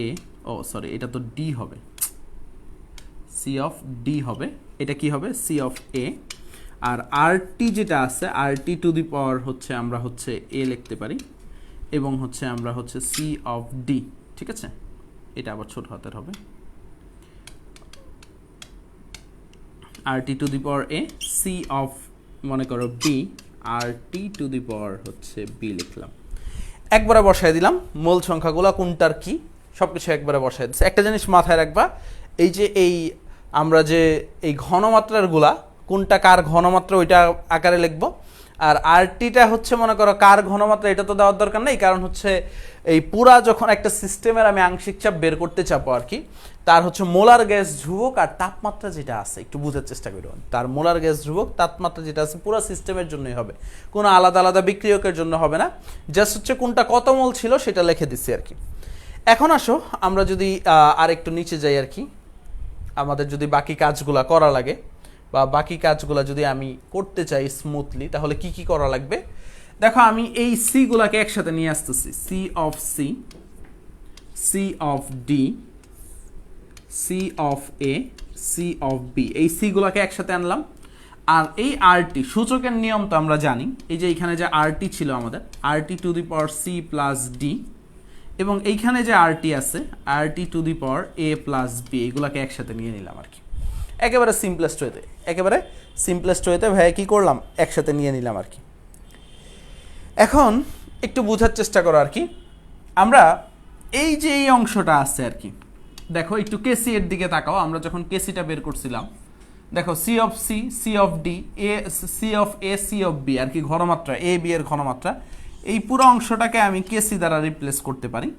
A, oh sorry এটা তো ডি হবে, সি অফ ডি হবে, এটা কি হবে, সি অফ এ। আর আর টি যেটা আছে, আর টি টু দি পাওয়ার হচ্ছে আমরা হচ্ছে এ লিখতে পারি, এবং হচ্ছে আমরা হচ্ছে সি অফ ডি, ঠিক আছে, এটা আবার ছোট হাতের হবে, R T to the power A, C of মনে করো B, R T to the পাওয়ার হচ্ছে বি লিখলাম। একবারে বসায় দিলাম মূল সংখ্যাগুলো কোনটার কি সব কিছু একবারে বসায় দিচ্ছে। একটা জিনিস মাথায় রাখবা, এই যে আমরা যে এই ঘনমাত্রারগুলা কোনটা কার ঘনমাত্রা ওইটা আকারে লিখবো, আর আরটিটা হচ্ছে মনে করো কার ঘনমাত্রা এটা তো দেওয়ার দরকার নেই, কারণ হচ্ছে এই পুরা যখন একটা সিস্টেমের আমি আংশিক চাপ বের করতে চাপো আর কি, তার হচ্ছে মোলার গ্যাস ধ্রুবক আর তাপমাত্রা যেটা আছে, একটু বোঝার চেষ্টা করুন, তার মোলার গ্যাস ধ্রুবক তাপমাত্রা যেটা আছে পুরো সিস্টেমের জন্যই হবে, কোনো আলাদা আলাদা বিক্রিয়কের জন্য হবে না। জাস্ট হচ্ছে কোনটা কত মোল ছিল সেটা লিখে দিচ্ছি আর কি। এখন আসো আমরা যদি আর একটু নিচে যাই আর কি, আমাদের যদি বাকি কাজগুলা করা লাগে বা বাকি কাজগুলো যদি আমি করতে চাই স্মুথলি, তাহলে কি কি করা লাগবে দেখো। আমি এই সি গুলাকে একসাথে নিয়ে আসতেছি, C of C, C of D, C of A, C of B, এই সি গুলাকে একসাথে আনলাম। আর এই আরটি সূচকের নিয়ম তো আমরা জানি, এই যে এইখানে যে আরটি ছিল আমাদের, RT to the power C plus D, এবং এইখানে যে আরটি আছে RT to the power A plus B, এগুলাকে একসাথে নিয়ে নিলাম আর কি। একেবারে সিম্পলেস্ট ওয়েতে ভাইয়া কী করলাম, একসাথে নিয়ে নিলাম আর কি। এখন একটু বোঝার চেষ্টা করো আর কি, আমরা এই যে এই অংশটা আছে আর কি, দেখো একটু কেসি এর দিকে তাকাও। আমরা যখন কেসিটা বের করছিলাম, দেখো C of C, C of D, C of A, C of B আর কি, ঘনমাত্রা এ বি এর ঘনমাত্রা, এই পুরো অংশটাকে আমি কেসি দ্বারা রিপ্লেস করতে পারি।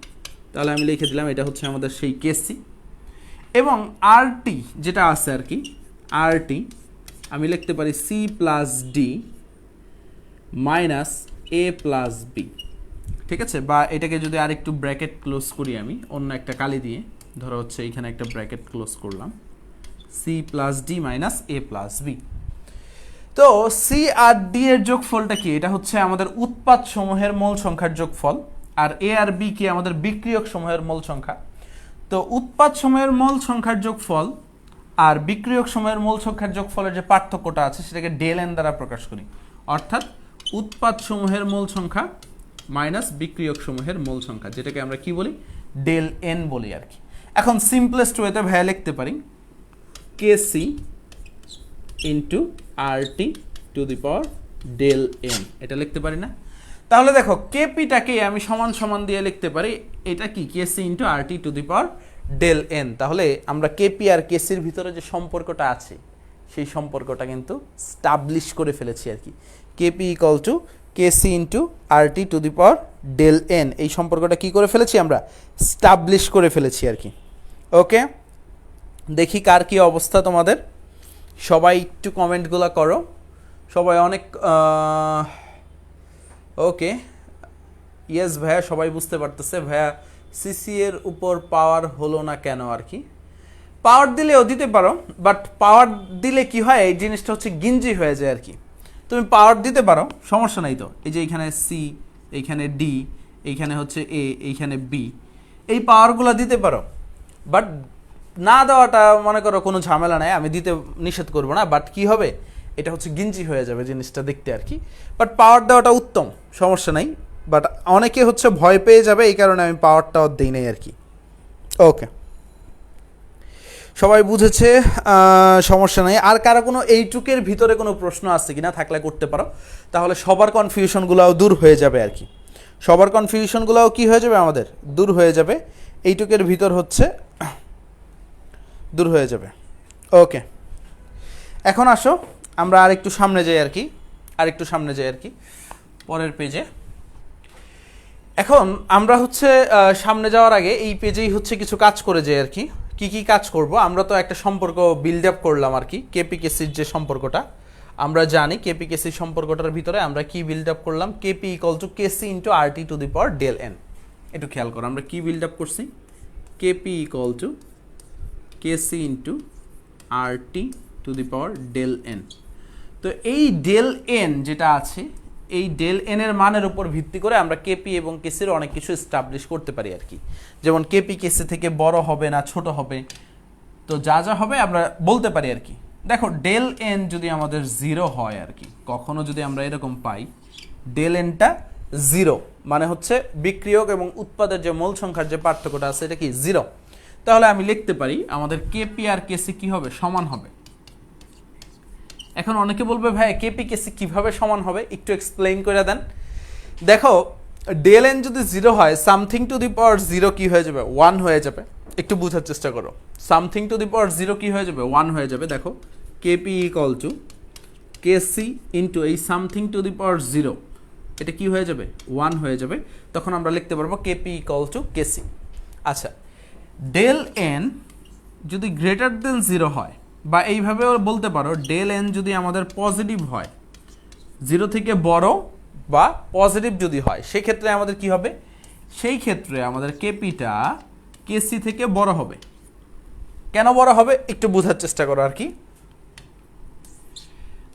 তাহলে আমি লিখে দিলাম এটা হচ্ছে আমাদের সেই কেসি, এবং আরটি যেটা আছে আর কি, আরটি আমি লিখতে পারি সি প্লাস ডি মাইনাস এ প্লাস বি, ঠিক আছে, বা এটাকে যদি আরেকটু ব্র্যাকেট ক্লোজ করি আমি অন্য একটা কালি দিয়ে, ধরো হচ্ছে এইখানে একটা ব্র্যাকেট ক্লোজ করলাম, সি প্লাস ডি মাইনাস এ প্লাস বি। তো সি আর ডি এর যোগফলটা কি, এটা হচ্ছে আমাদের উৎপাদ সমূহের মোল সংখ্যার যোগফল, আর এ আর বি কি আমাদের বিক্রিয়ক সমূহের মোল সংখ্যা। তো উৎপাদ সমূহের মোল সংখ্যার যোগফল আর বিক্রিয়ক সমূহের মোল সংখ্যার যোগফলের যে পার্থক্যটা আছে সেটাকে ডেল এন দ্বারা প্রকাশ করি, অর্থাৎ উৎপাদ সমূহের মোল সংখ্যা মাইনাস বিক্রিয়ক সমূহের মোল সংখ্যা, যেটাকে আমরা কি বলি, ডেল এন বলি আর কি। এখন সিম্পলেস্ট ওয়েতে ভাইয়া লিখতে পারি KC into R T to the power del N, এটা লিখতে পারি না? তাহলে দেখো কেপিটাকে আমি সমান সমান দিয়ে লিখতে পারি, এটা কি KC into R T to the power del N. তাহলে আমরা কেপি আর কেসির ভিতরে যে সম্পর্কটা আছে সেই সম্পর্কটা কিন্তু স্টাবলিশ করে ফেলেছি আর কি। KP equal to KC into R T to the power del N, এই সম্পর্কটা কি করে ফেলেছি আমরা, স্টাবলিশ করে ফেলেছি আর কি। ওকে, দেখি কার কি অবস্থা তোমাদের, সবাই একটু কমেন্টগুলো করো, সবাই অনেক ওকে ইয়েস ভাইয়া, সবাই বুঝতে পারতেছে ভাইয়া সিসি এর উপর পাওয়ার হলো না কেন আর কি। পাওয়ার দিলেও দিতে পারো, বাট পাওয়ার দিলে কি হয়, এই জিনিসটা হচ্ছে গিঞ্জি হয়ে যায় আর কি। তুমি পাওয়ার দিতে পারো, সমস্যা নাই তো, এই যে এইখানে সি, এইখানে ডি, এইখানে হচ্ছে এ, এইখানে বি, এই পাওয়ারগুলো দিতে পারো, বাট না দেওয়াটা মনে করো কোনো ঝামেলা নাই, আমি দিতে নিষেধ করবো না। বাট কি হবে, এটা হচ্ছে গিঞ্জি হয়ে যাবে জিনিসটা দেখতে আর কি। বাট পাওয়ার দেওয়াটা উত্তম, সমস্যা নাই। বাট অনেকে হচ্ছে ভয় পেয়ে যাবে, এই কারণে আমি পাওয়ারটাও দিই নাই আর কি। ওকে, সবাই বুঝেছে, সমস্যা নাই। আর কারো কোনো এইটুকের ভিতরে কোনো প্রশ্ন আছে কিনা, থাকলে করতে পারো, তাহলে সবার কনফিউশনগুলোও দূর হয়ে যাবে আর কি। সবার কনফিউশনগুলোও কী হয়ে যাবে, আমাদের দূর হয়ে যাবে, এইটুকের ভিতর হচ্ছে দূর হয়ে যাবে। ওকে, এখন আসো আমরা আরেকটু সামনে যাই আর কি, আরেকটু সামনে যাই আর কি, পরের পেজে। এখন আমরা হচ্ছে সামনে যাওয়ার আগে এই পেজেই হচ্ছে কিছু কাজ করে যাই আর কি। কি কি কাজ করব, আমরা তো একটা সম্পর্ক বিল্ড আপ করলাম আর কি, কেপি কেসির যে সম্পর্কটা আমরা জানি, কেপি কেসির সম্পর্কটার ভিতরে আমরা কি বিল্ড আপ করলাম, KP equal to KC into R T to the power del N. একটু খেয়াল করো আমরা কি বিল্ড আপ করছি, KP equal to KC into R T to the power del N. তো এই ডেল এন যেটা আছে, এই ডেল এন এর মানের উপর ভিত্তি করে আমরা কেপি এবং কেসির অনেক কিছু এস্টাবলিশ করতে পারি আর কি। যেমন কেপি কেসি থেকে বড় হবে না ছোট হবে, তো যা যা হবে আমরা বলতে পারি আর কি। দেখো ডেল এন যদি আমাদের জিরো হয় আর কি, কখনো যদি আমরা এরকম পাই ডেল এনটা জিরো, মানে হচ্ছে বিক্রিয়ক এবং উৎপাদের যে মূল সংখ্যার যে পার্থক্যটা আছে এটা কি জিরো, তাহলে আমি লিখতে পারি আমাদের কেপি আর কেসি কি হবে, সমান হবে। এখন অনেকে বলবে ভাই কেপি কেসি কিভাবে সমান হবে, একটু এক্সপ্লেইন করে দেন। দেখো ডেল এন যদি জিরো হয়, something to the power zero কি হয়ে যাবে, ওয়ান হয়ে যাবে। একটু বোঝার চেষ্টা করো, something to the power zero কি হয়ে যাবে, ওয়ান হয়ে যাবে। দেখো KP equal to KC into এই something to the power zero, এটা কি হয়ে যাবে, ওয়ান হয়ে যাবে। তখন আমরা লিখতে পারবো কেপি ইকুয়াল টু কেসি। আচ্ছা, ডেল এন যদি গ্রেটার দেন জিরো হয়, বা এইভাবেও বলতে পারো ডেল এন যদি আমাদের পজিটিভ হয়, জিরো থেকে বড় বা পজিটিভ যদি হয়, সেক্ষেত্রে আমাদের কি হবে, সেই ক্ষেত্রে আমাদের কেপিটা কেসি থেকে বড় হবে। কেন বড় হবে একটু বোঝার চেষ্টা করো আর কি।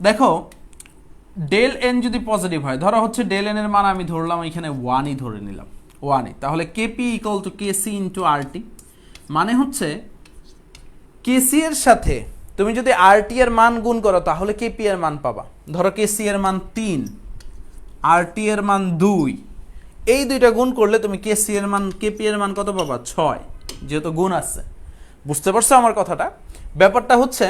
দেখো ডেল এন যদি পজিটিভ হয়, ধরো হচ্ছে ডেল এন এর মান আমি ধরলাম এখানে ওয়ানই ধরে নিলাম, ওয়ানই, তাহলে KP equal to KC into R T, মানে হচ্ছে কেসি এর সাথে তুমি যদি আর টি এর মান গুণ করো তাহলে কেপি এর মান পাবা। ধরো কেসি এর মান 3, আর টি এর মান 2, এই দুইটা গুণ করলে তুমি কেসি এর মান কেপি এর মান কত পাবা, 6, যেহেতু গুণ আছে। বুঝতে পারছো আমার কথাটা? ব্যাপারটা হচ্ছে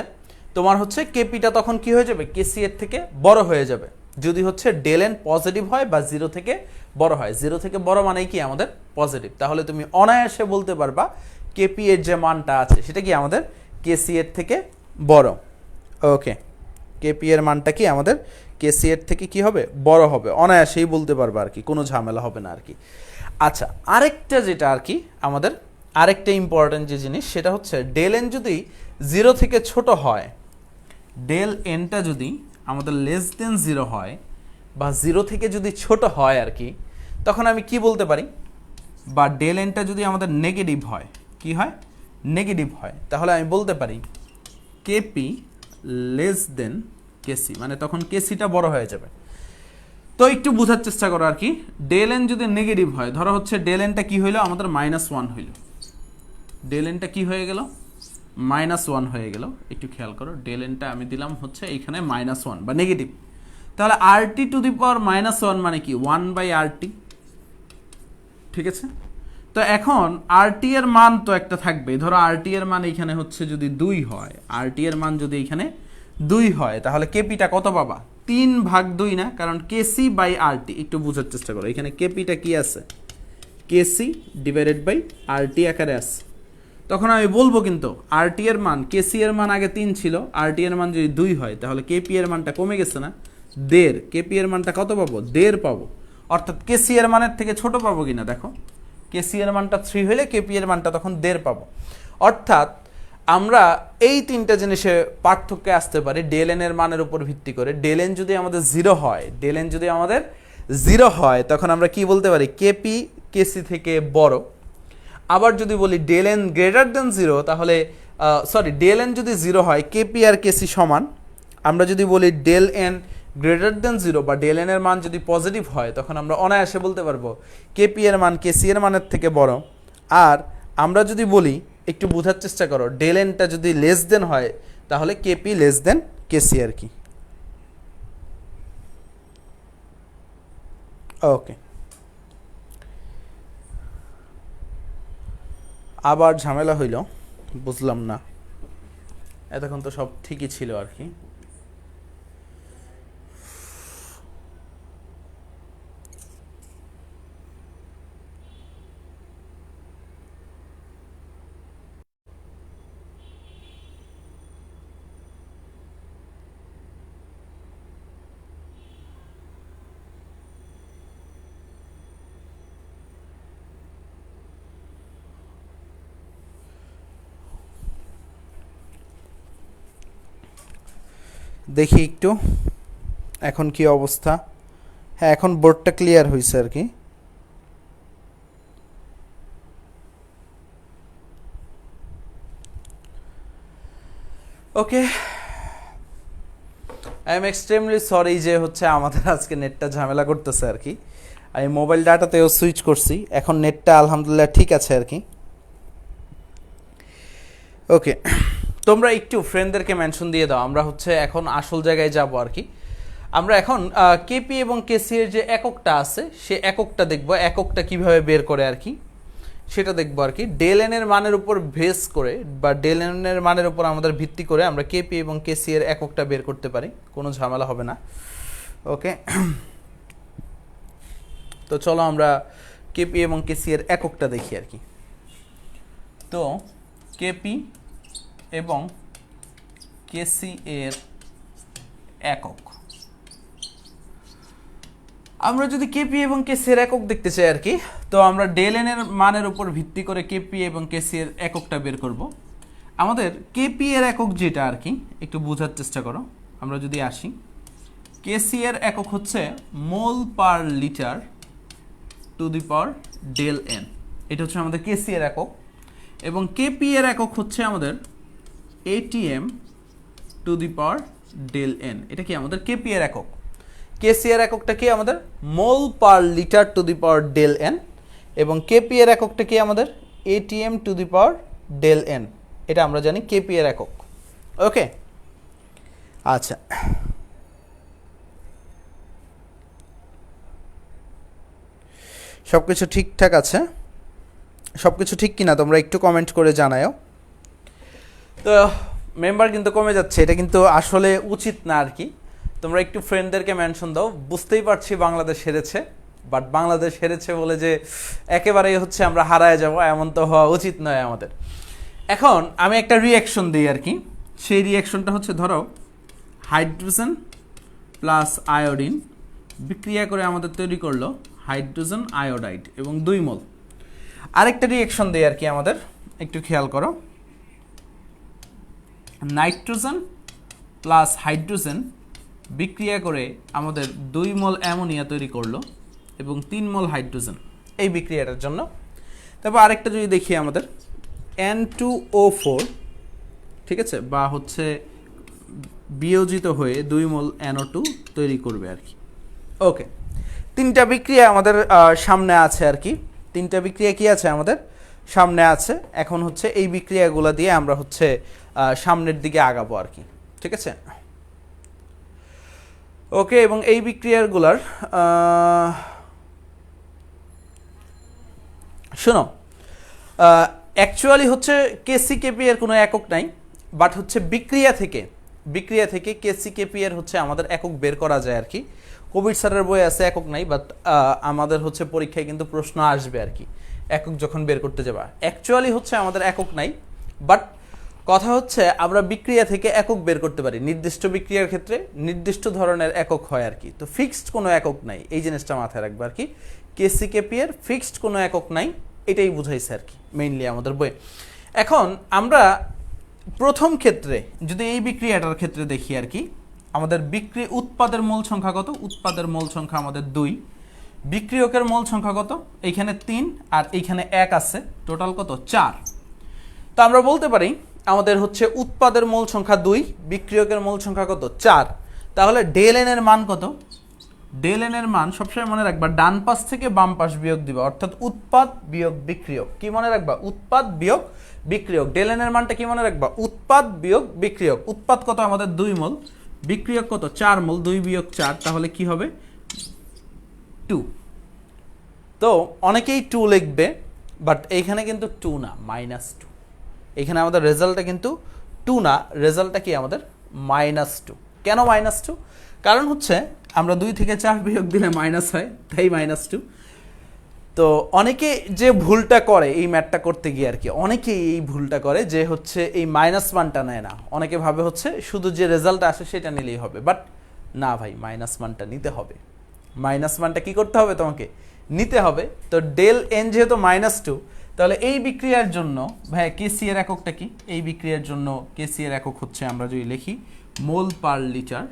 তোমার হচ্ছে কেপিটা তখন কি হয়ে যাবে, কেসি এর থেকে বড় হয়ে যাবে যদি হচ্ছে ডেল এন পজিটিভ হয় বা জিরো থেকে বড় হয়। জিরো থেকে বড় মানেই কি আমাদের পজিটিভ, তাহলে তুমি অনায়াসে বলতে পারবা কেপি এর যে মানটা আছে সেটা কি আমাদের কেসি এর থেকে বড়। ওকে, কেপি এর মানটা কি আমাদের কেসি এর থেকে কি হবে, বড় হবে, অনায়াসেই বলতে পারবা আর কি, কোনো ঝামেলা হবে না আর কি। আচ্ছা, আরেকটা যেটা আর কি আমাদের আরেকটা ইম্পর্টেন্ট যে জিনিস, সেটা হচ্ছে ডেল এন যদি জিরো থেকে ছোট হয়, ডেল এনটা যদি আমাদের লেস দেন জিরো হয় বা জিরো থেকে যদি ছোট হয় আর কি, তখন আমি কি বলতে পারি, বা ডেল এনটা যদি আমাদের নেগেটিভ হয়, কি হয়, নেগেটিভ হয়, তাহলে আমি বলতে পারি কেপি লেস দেন কেসি, মানে তখন কেসিটা বড় হয়ে যাবে। তো একটু বোঝার চেষ্টা করো আর কি। ডেল এন যদি নেগেটিভ হয়, ধরো হচ্ছে ডেল এনটা কি হইলো আমাদের -1 হইল, ডেল এনটা কি হয়ে গেল, -1 হয়ে গেল। একটু খেয়াল করো, ডেল এনটা আমি দিলাম হচ্ছে এইখানে -1 বা নেগেটিভ, তাহলে আর টি টু দি পাওয়ার -1 মানে কি 1/RT, ঠিক আছে। তো এখন আরটি এর মান তো একটা থাকবে, ধরো আরটি এর মান এখানে হচ্ছে যদি 2 হয়, আরটি এর মান যদি এখানে 2 হয়, তাহলে কেপিটা কত পাবা, 3/2 না, কারণ কেসি বাই আরটি। একটু বোঝার চেষ্টা করো, এখানে কেপিটা কি আছে, কেসি ডিভাইডেড বাই আরটি আকারে আছে। তখন আমি বলবো কিন্তু আরটি এর মান, কেসি এর মান আগে 3 ছিল, আরটি এর মান যদি 2 হয় তাহলে কেপি এর মানটা কমে গেছে না, 1.5, কেপি এর মানটা কত পাবো, 1.5 পাবো। অর্থাৎ কেসি এর মানের থেকে ছোট পাবো কিনা, দেখো কেসি এর মানটা 3 হলে কেপি এর মানটা তখন 1.5 পাবো। অর্থাৎ আমরা এই তিনটা জিনিসে পার্থক্যে আসতে পারি ডেল এন এর মানের উপর ভিত্তি করে। ডেল এন যদি আমাদের 0 হয়, ডেল এন যদি আমাদের 0 হয়, তখন আমরা কি বলতে পারি, কেপি কেসি থেকে বড়। আবার যদি বলি ডেল এন গ্রেটার দেন 0, তাহলে ডেল এন যদি 0 হয়, কেপি আর কেসি সমান। আমরা যদি বলি ডেল এন গ্রেটার দেন 0 বা ডেল এন এর মান যদি পজিটিভ হয়, তখন আমরা অনায়াসে বলতে পারবো কেপি এর মান কেসি এর মানের থেকে বড়। আর আমরা যদি বলি, একটু বোঝার চেষ্টা করো, ডেল এনটা যদি লেস দেন হয়, তাহলে কেপি লেস দেন কেসি আর কি। ওকে, আবার ঝামেলা হইল, বুঝলাম না। এতক্ষণ তো সব ঠিকই ছিল আর কি। দেখি একটু এখন কি অবস্থা। হ্যাঁ, এখন বোর্ডটা ক্লিয়ার হয়েছে আর কি। ওকে, আই এম এক্সট্রিমলি সরি যে হচ্ছে আমাদের আজকে নেটটা ঝামেলা করতেছে আর কি। আমি মোবাইল ডাটাতেও সুইচ করছি, এখন নেটটা আলহামদুলিল্লাহ ঠিক আছে আর কি। ওকে, তোমরা একটু ফ্রেন্ডদেরকে মেনশন দিয়ে দাও, আমরা হচ্ছে এখন আসল জায়গায় যাব আর কি। আমরা এখন কেপি এবং কেসি এর যে এককটা আছে সে এককটা দেখব, এককটা কিভাবে বের করে আর কি সেটা দেখবো আর কি। ডেল এন এর মানের উপর বেস করে বা ডেল এন এর মানের উপর আমাদের ভিত্তি করে আমরা কেপি এবং কেসি এর এককটা বের করতে পারি, কোনো ঝামেলা হবে না। ওকে, তো চলো আমরা কেপি এবং কেসি এর এককটা দেখি আর কি। তো কেপি এবং কেসি এর একক, আমরা যদি কেপি এবং কেসি এর একক দেখতে চাই আর কি, তো আমরা ডেল এন এর মানের উপর ভিত্তি করে কেপি এবং কেসি এর এককটা বের করব। আমাদের কেপি এর একক যেটা আর কি, একটু বোঝার চেষ্টা করো। আমরা যদি আসি, কেসি এর একক হচ্ছে mole per litre to the power del N, এটা হচ্ছে আমাদের কেসি এর একক। এবং কেপি এর একক হচ্ছে আমাদের ATM to the power del N, এটা কি আমাদের কেপি এর একক। কেসি এর এককটা কি আমাদের mole per litre to the power del N, এবং কেপি এর এককটা কি আমাদের ATM to the power del N, এটা আমরা জানি কেপি এর একক। ওকে, আচ্ছা, সব কিছু ঠিকঠাক আছে? সব কিছু ঠিক কিনা তোমরা একটু কমেন্ট করে জানাও। তো মেম্বার কিন্তু কমে যাচ্ছে, এটা কিন্তু আসলে উচিত না আর কি। তোমরা একটু ফ্রেন্ডদেরকে মেনশন দাও। বুঝতেই পারছি বাংলাদেশ হেরেছে, বাট বাংলাদেশ হেরেছে বলে যে একেবারেই হচ্ছে আমরা হারায় যাব এমন তো হওয়া উচিত নয় আমাদের। এখন আমি একটা রিয়াকশন দিই আর কি। সেই রিয়াকশনটা হচ্ছে, ধরো হাইড্রোজেন প্লাস আয়োডিন বিক্রিয়া করে আমাদের তৈরি করলো হাইড্রোজেন আয়োডাইড এবং 2 মোল। আরেকটা রিয়াকশন দিই আর কি আমাদের, একটু খেয়াল করো। নাইট্রোজেন প্লাস হাইড্রোজেন বিক্রিয়া করে আমাদের 2 মোল অ্যামোনিয়া তৈরি করলো এবং 3 মোল হাইড্রোজেন এই বিক্রিয়াটার জন্য। তারপর আরেকটা যদি দেখি আমাদের N2O4, ঠিক আছে, বা হচ্ছে বিয়োজিত হয়ে 2 মোল NO2 তৈরি করবে আর কি। ওকে, 3টা বিক্রিয়া আমাদের সামনে আছে আর কি। 3টা বিক্রিয়া কি আছে আমাদের সামনে আছে। এখন হচ্ছে এই বিক্রিয়াগুলো দিয়ে আমরা হচ্ছে সামনের দিকে আগাবো আর কি, ঠিক আছে। ওকে, এবং এই বিক্রিয়াগুলার শোনো, অ্যাকচুয়ালি হচ্ছে কেসি কেপি এর কোনো একক নাই, বাট হচ্ছে বিক্রিয়া থেকে কেসি কেপি এর হচ্ছে আমাদের একক বের করা যায় আর কি। কবির স্যারের বই আছে একক নাই, বাট আমাদের হচ্ছে পরীক্ষায় কিন্তু প্রশ্ন আসবে আর কি, একক যখন বের করতে যাবা। অ্যাকচুয়ালি হচ্ছে আমাদের একক নাই, বাট কথা হচ্ছে আমরা বিক্রিয়া থেকে একক বের করতে পারি। নির্দিষ্ট বিক্রিয়ার ক্ষেত্রে নির্দিষ্ট ধরনের একক হয় আর কি। তো ফিক্সড কোনো একক নাই, এই জিনিসটা মাথায় রাখবে আর কি। কেসি কেপি এর ফিক্সড কোনো একক নাই, এটাই বুঝাইছে আর কি মেইনলি আমাদের বই। এখন আমরা প্রথম ক্ষেত্রে যদি এই বিক্রিয়াটার ক্ষেত্রে দেখি আর কি, আমাদের উৎপাদের মোল সংখ্যা কত? উৎপাদের মোল সংখ্যা আমাদের 2। বিক্রিয়কের মোল সংখ্যা কত? এইখানে 3 আর এইখানে 1 আছে, টোটাল কত? 4। তো আমরা বলতে পারি আমাদের হচ্ছে উৎপাদের মোল সংখ্যা 2, বিক্রিয়কের মোল সংখ্যা কত? 4। তাহলে ডেল এন এর মান কত? ডেল এন এর মান সবসময় মনে রাখবা ডান পাশ থেকে বাম পাশ বিয়োগ দিবা, অর্থাৎ উৎপাদ বিয়োগ বিক্রিয়ক। কি মনে রাখবা? উৎপাদ বিয়োগ বিক্রিয়ক। ডেল এন এর মানটা কি মনে রাখবা? উৎপাদ বিয়োগ বিক্রিয়ক। উৎপাদ কত আমাদের? 2 মোল, বিক্রিয়ক কত? 4 মোল, 2 বিয়োগ 4, তাহলে কি হবে? 2। তো অনেকেই 2 লিখবে, বাট এইখানে কিন্তু 2 না, -2। এখানে আমাদের রেজাল্টটা কিন্তু 2 না, রেজাল্টটা কি আমাদের -2। কেন -2? কারণ হচ্ছে আমরা 2 থেকে 4 বিয়োগ দিলে মাইনাস হয়, তাই -2। তো অনেকে যে ভুলটা করে এই ম্যাথটা করতে গিয়ে আর কি, অনেকেই এই ভুলটা করে যে হচ্ছে এই মাইনাস মানটা নেয় না। অনেকে ভাবে হচ্ছে শুধু যে রেজাল্ট আসে সেটা নিলেই হবে, বাট না ভাই, মাইনাস মানটা নিতে হবে। মাইনাস মানটা কি করতে হবে তোমাকে? নিতে হবে। তো ডেল এন যেহেতু -2, তাহলে এই বিক্রিয়ার জন্য ভাই কেসি এর এককটা কি? এই বিক্রিয়ার জন্য কেসি এর একক হচ্ছে, আমরা যদি লিখি mole per litre,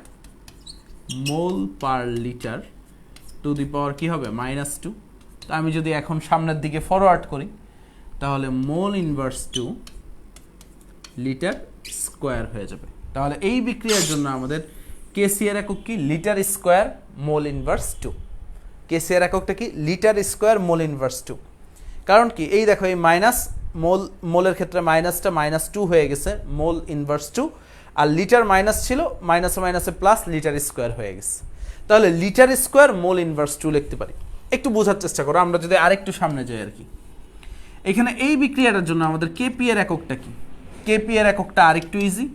mole per litre to the power কি হবে? -2। তো আমি যদি এখন সামনের দিকে ফরওয়ার্ড করি, তাহলে মোল ইনভার্স 2 লিটার স্কোয়ার হয়ে যাবে। তাহলে এই বিক্রিয়ার জন্য আমাদের কেসি এর একক কি? Litre square mole inverse 2। কেসি এর এককটা কি? Litre square mole inverse 2। কারণ কি? এই দেখো, এই মাইনাস মোলের ক্ষেত্রে মাইনাসটা -2 হয়ে গেছে, মোল ইনভার্স 2, আর লিটার মাইনাস ছিল, মাইনাসে মাইনাসে প্লাস, লিটার স্কোয়ার হয়ে গেছে। তাহলে লিটার স্কোয়ার মোল ইনভার্স 2 লিখতে পারি। একটু বোঝার চেষ্টা করো, আমরা যদি আরেকটু সামনে যাই আর কি। এখানে এই বিক্রিয়াটার জন্য আমাদের কেপি এর এককটা কি? কেপি এর এককটা আরেকটু ইজি,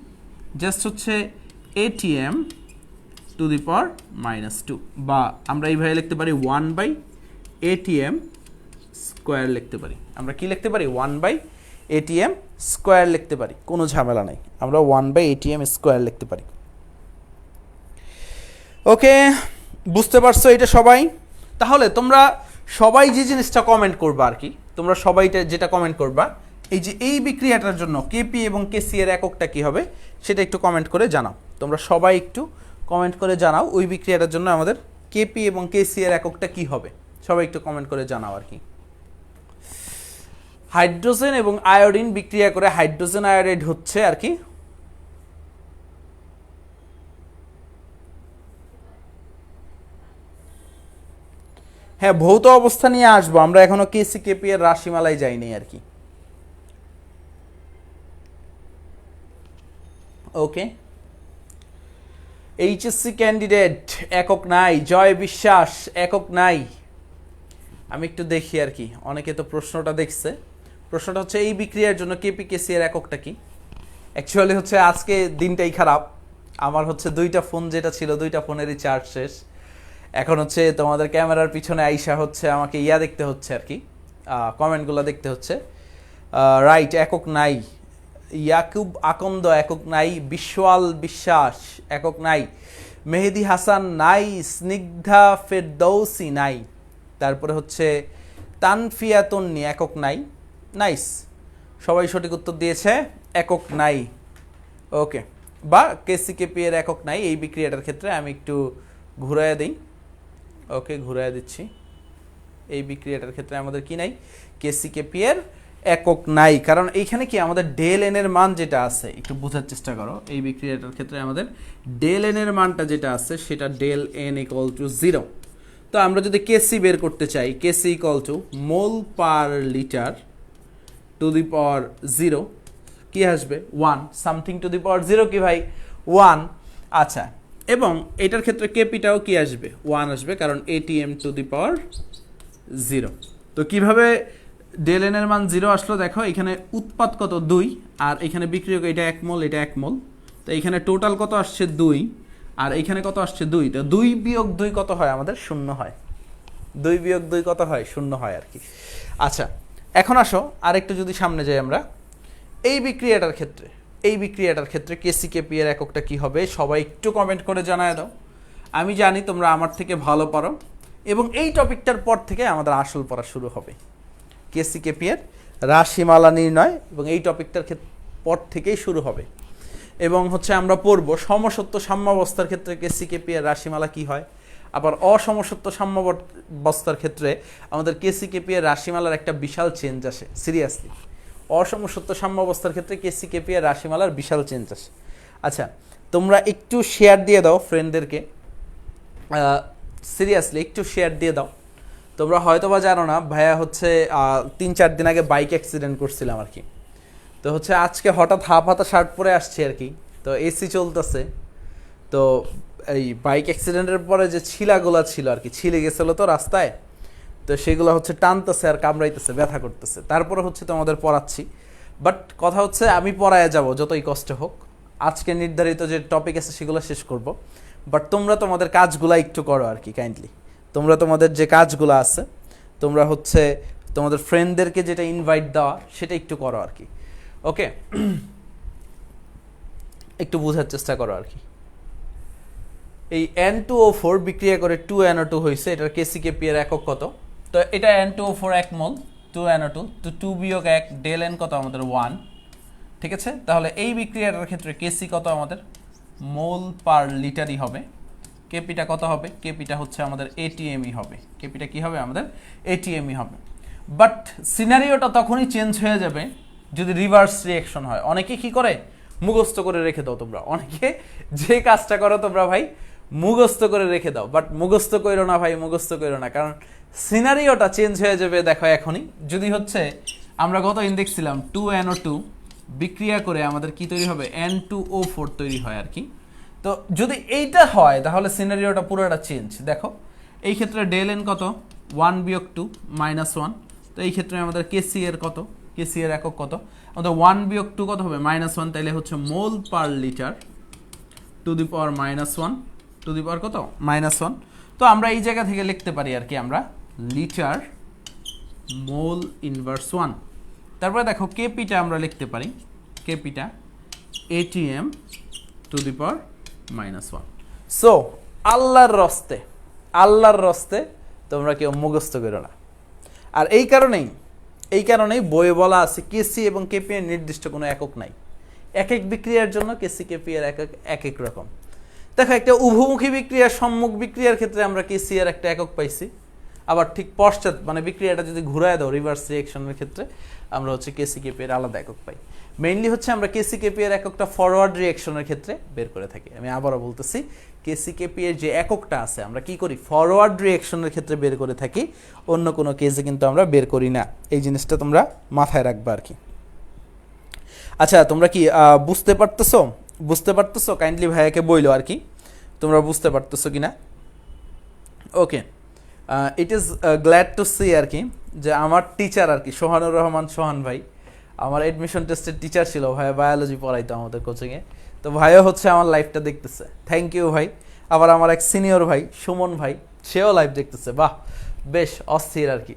জাস্ট হচ্ছে এটিএম টু দি পাওয়ার -2, বা আমরা এইভাবে লিখতে পারি 1/ATM স্কোয়ার লিখতে পারি। আমরা কি লিখতে পারি? 1/ATM স্কোয়ার লিখতে পারি, কোনো ঝামেলা নাই। আমরা 1/ATM স্কোয়ার লিখতে পারি। ওকে, বুঝতে পারছো এটা সবাই? তাহলে তোমরা সবাই যে জিনিসটা কমেন্ট করবা আর কি, তোমরা সবাইটা যেটা কমেন্ট করবা, এই যে এই বিক্রিয়াটার জন্য কেপি এবং কেসি এর এককটা কি হবে সেটা একটু কমেন্ট করে জানাও। তোমরা সবাই একটু কমেন্ট করে জানাও ওই বিক্রিয়াটার জন্য আমাদের কেপি এবং কেসি এর এককটা কি হবে, সবাই একটু কমেন্ট করে জানাও আর কি। হাইড্রোজেন এবং আয়োডিন বিক্রিয়া করে হাইড্রোজেন আয়োডাইড হচ্ছে আর কি। হ্যাঁ, ভৌত অবস্থা নিয়ে আসবো, আমরা এখনো কেসি কেপি এর রাশিমালায় যাইনি আর কি। ওকে, এইচএসসি ক্যান্ডিডেট একক নাই, জয় বিশ্বাস একক নাই। আমি একটু দেখি আর কি, অনেকে তো প্রশ্নটা দেখছে। প্রশ্নটা হচ্ছে এই বিক্রিয়ার জন্য কেপি কেসি এর এককটা কি? অ্যাকচুয়ালি হচ্ছে আজকে দিনটাই খারাপ, আমার হচ্ছে 2টা ফোন যেটা ছিল 2টা ফোনেরই চার্জ শেষ। এখন হচ্ছে তোমাদের ক্যামেরার পিছনে আইসা হচ্ছে আমাকে দেখতে হচ্ছে আর কি, কমেন্টগুলো দেখতে হচ্ছে। রাইট, একক নাই। ইয়াকুব আকন্দ একক নাই, বিশ্বয়াল বিশ্বাস একক নাই, মেহেদি হাসান নাই, স্নিগ্ধা ফেরদৌসি নাই, তারপরে হচ্ছে তানফিয়া তন্নি একক নাই। নাইস, সবাই সঠিক উত্তর দিয়েছে, একক নাই। ওকে, বা কেসিকেপি এর একক নাই এই বিক্রিয়াটার ক্ষেত্রে। আমি একটু ঘুরাইয়া দিই। ওকে, ঘুরাইয়া দিচ্ছি। এই বিক্রিয়াটার ক্ষেত্রে আমাদের কি নাই? কেসিকেপি এর একক নাই, কারণ এইখানে কি আমাদের ডেল এন এর মান যেটা আছে, একটু বোঝার চেষ্টা করো। এই বিক্রিয়াটার ক্ষেত্রে আমাদের ডেল এন এর মানটা যেটা আছে সেটা ডেল এন ইকুয়াল টু 0। তো আমরা যদি কেসি বের করতে চাই, KC equal to mole per litre to the power 0, কি আসবে? 1। সামথিং টু দি পাওয়ার 0 কি ভাই? 1। আচ্ছা, এবং এটার ক্ষেত্রে কেপিটাও কি আসবে? 1 আসবে, কারণ এটিএম টু দি পাওয়ার 0। তো কিভাবে ডেল এন এর মান 0 আসলো? দেখো, এখানে উৎপাদ কত? 2, আর এখানে বিক্রিয়ক এটা 1 মোল, এটা 1 মোল। তো এখানে টোটাল কত আসছে? 2, আর এখানে কত আসছে? 2। তো 2 বিয়োগ 2 কত হয়? আমাদের 0 হয়। 2 বিয়োগ 2 কত হয়? 0 হয় আর কি। আচ্ছা, এখন আসো আরেকটু যদি সামনে যাই আমরা, এই বিক্রিয়াটার ক্ষেত্রে কেসিকেপি এর এককটা কি হবে? সবাই একটু কমেন্ট করে জানায় দাও। আমি জানি তোমরা আমার থেকে ভালো পারো, এবং এই টপিকটার পর থেকে আমাদের আসল পড়া শুরু হবে, কেসিকেপি এর রাশিমালা নির্ণয়, এবং এই টপিকটার পর থেকেই শুরু হবে। এবং হচ্ছে আমরা পড়ব সমসত্ব সাম্যাবস্থার ক্ষেত্রে কেসিকেপি এর রাশিমালা কি হয়, আবার অসমসত্ব সাম্যাবস্থার ক্ষেত্রে আমাদের কেসিকেপি এর রাশিমালার একটা বিশাল চেঞ্জ আসে। সিরিয়াসলি, অসমসত্ব সাম্যাবস্থার ক্ষেত্রে কেসিকেপি এর রাশিমালার বিশাল চেঞ্জ আসে। আচ্ছা, তোমরা একটু শেয়ার দিয়ে দাও ফ্রেন্ডদেরকে, সিরিয়াসলি একটু শেয়ার দিয়ে দাও। তোমরা হয়তো বা জানো না, ভাইয়া হচ্ছে 3-4 দিন আগে বাইক অ্যাক্সিডেন্ট করছিলাম আর কি। তো হচ্ছে আজকে হঠাৎ হাফ হাতা শার্ট পরে আসছি আর কি, তো এসি চলতেছে। তো এই বাইক অ্যাক্সিডেন্টের পরে যে ছিলাগুলা ছিল আর কি, ছিলে গেছিলো তো রাস্তায়, তো সেগুলো হচ্ছে টানতেছে আর কামড়াইতেছে, ব্যথা করতেছে, তারপরে হচ্ছে তোমাদের পড়াচ্ছি। বাট কথা হচ্ছে আমি পড়ায় যাব যতই কষ্ট হোক, আজকে নির্ধারিত যে টপিক আছে সেগুলো শেষ করব। বাট তোমরা তোমাদের কাজগুলো একটু করো আর কি, কাইন্ডলি তোমরা তোমাদের যে কাজগুলো আছে তোমরা হচ্ছে তোমাদের ফ্রেন্ডদেরকে যেটা ইনভাইট দেওয়া সেটা একটু করো আর কি। ওকে, একটু বোঝার চেষ্টা করো আর কি। এই N2O4 বিক্রিয়া করে 2NO2 হয়েছে, এটার কেসিকেপি এর একক কত? তো এটা N2O4 1 মোল, 2NO2, তো 2 বিয়োগ 1 ডেল N কত আমাদের 1, ঠিক আছে? তাহলে এই বিক্রিয়াটার ক্ষেত্রে কেসি কত আমাদের? মোল পার লিটারই হবে। কেপিটা কত হবে? কেপিটা হচ্ছে আমাদের এটিএমই হবে। কেপিটা কি হবে আমাদের? এটিএমই হবে। বাট সিনারিওটা তখনই চেঞ্জ হয়ে যাবে যদি রিভার্স রিঅ্যাকশন হয়। অনেকে কি করে? মুখস্থ করে রেখে দাও তোমরা, অনেকে যে কাজটা করো তোমরা ভাই মুখস্থ করে রেখে দাও। বাট মুখস্থ করো না ভাই, মুখস্থ করো না, কারণ সিনারিওটা চেঞ্জ হয়ে যাবে। দেখো এখনই যদি হচ্ছে আমরা গত ইন্ডেক্স ছিলাম 2NO2 বিক্রিয়া করে আমাদের কি তৈরি হবে? N2O4 তৈরি হয় আর কি। তো যদি এইটা হয় তাহলে সিনারিওটা পুরোটা চেঞ্জ। দেখো এই ক্ষেত্রে ডেল এন কত? 1 বিয়োগ 2 মাইনাস 1। তো এই ক্ষেত্রে আমাদের কেসি এর কত? কেসি এর একক কত? আমাদের 1 বিয়োগ 2 কত হবে? মাইনাস 1। তাইলে হচ্ছে mole per litre to the power minus 1, to the power কত? মাইনাস 1। তো আমরা এই জায়গা থেকে লিখতে পারি আর কি, আমরা লিটার মোল ইনভার্স 1। তারপরে দেখো কেপিটা আমরা লিখতে পারি, কেপিটা ATM to the power minus 1। So আল্লাহর রস্তে তোমরা কেউ মুখস্থ করো না। আর এই কারণেই বইয়ে বলা আছে কেসি এবং কেপি এর নির্দিষ্ট কোনো একক নাই। এক এক বিক্রিয়ার জন্য কেসি কেপি এর এক এক রকম। দেখো একটা উভমুখী বিক্রিয়া, সম্মুখ বিক্রিয়ার ক্ষেত্রে আমরা কেসি এর একটা একক পাইছি। আবার ঠিক পশ্চাৎ মানে বিক্রিয়াটা যদি ঘুরায় দাও রিভার্স রিঅ্যাকশনের ক্ষেত্রে আমরা হচ্ছে কেসি কেপি এর আলাদা একক পাই। মেইনলি হচ্ছে আমরা কেসি কেপি এর এককটা ফরওয়ার্ড রিঅ্যাকশনের ক্ষেত্রে বের করে থাকি। আমি আবারও বলতেছি, কেসি কেপি এর যে এককটা আছে আমরা কি করি? ফরওয়ার্ড রিঅ্যাকশনের ক্ষেত্রে বের করে থাকি, অন্য কোনো কেসে কিন্তু আমরা বের করি না। এই জিনিসটা তোমরা মাথায় রাখবা আর কি। আচ্ছা তোমরা কি বুঝতে পারতেছো? কাইন্ডলি ভাইয়াকে বইলো আর কি, তোমরা বুঝতে পারতেছো কিনা? Okay, it is glad to C আর কি যে আমার টিচার আর কি সোহানুর রহমান সোহান ভাই আমার এডমিশন টেস্টের টিচার ছিল, ভাইয়া বায়োলজি পড়াইতো আমাদের কোচিংয়ে। তো ভাইও হচ্ছে আমার লাইফটা দেখতেছে, থ্যাংক ইউ ভাই। আবার আমার এক সিনিয়র ভাই সুমন ভাই, সেও লাইভ দেখতেছে, বাহ বেশ অস্থির আর কি।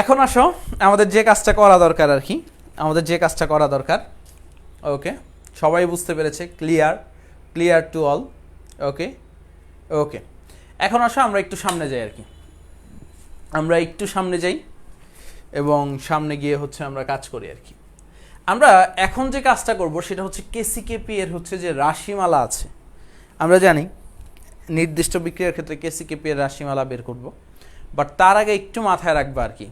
এখন আসো আমাদের যে কাজটা করা দরকার আর কি, ওকে সবাই বুঝতে পেরেছে? Clear to all? ওকে, এখন আসো আমরা একটু সামনে যাই আর কি, এবং সামনে গিয়ে হচ্ছে আমরা কাজ করি আর কি। আমরা এখন যে কাজটা করব সেটা হচ্ছে কেসিকেপি এর হচ্ছে যে রাশিমালা আছে, আমরা জানি নির্দিষ্ট বিক্রিয়ার ক্ষেত্রে কেসিকেপি এর রাশিমালা বের করব। বাট তার আগে একটু মাথায় রাখবা আর কি,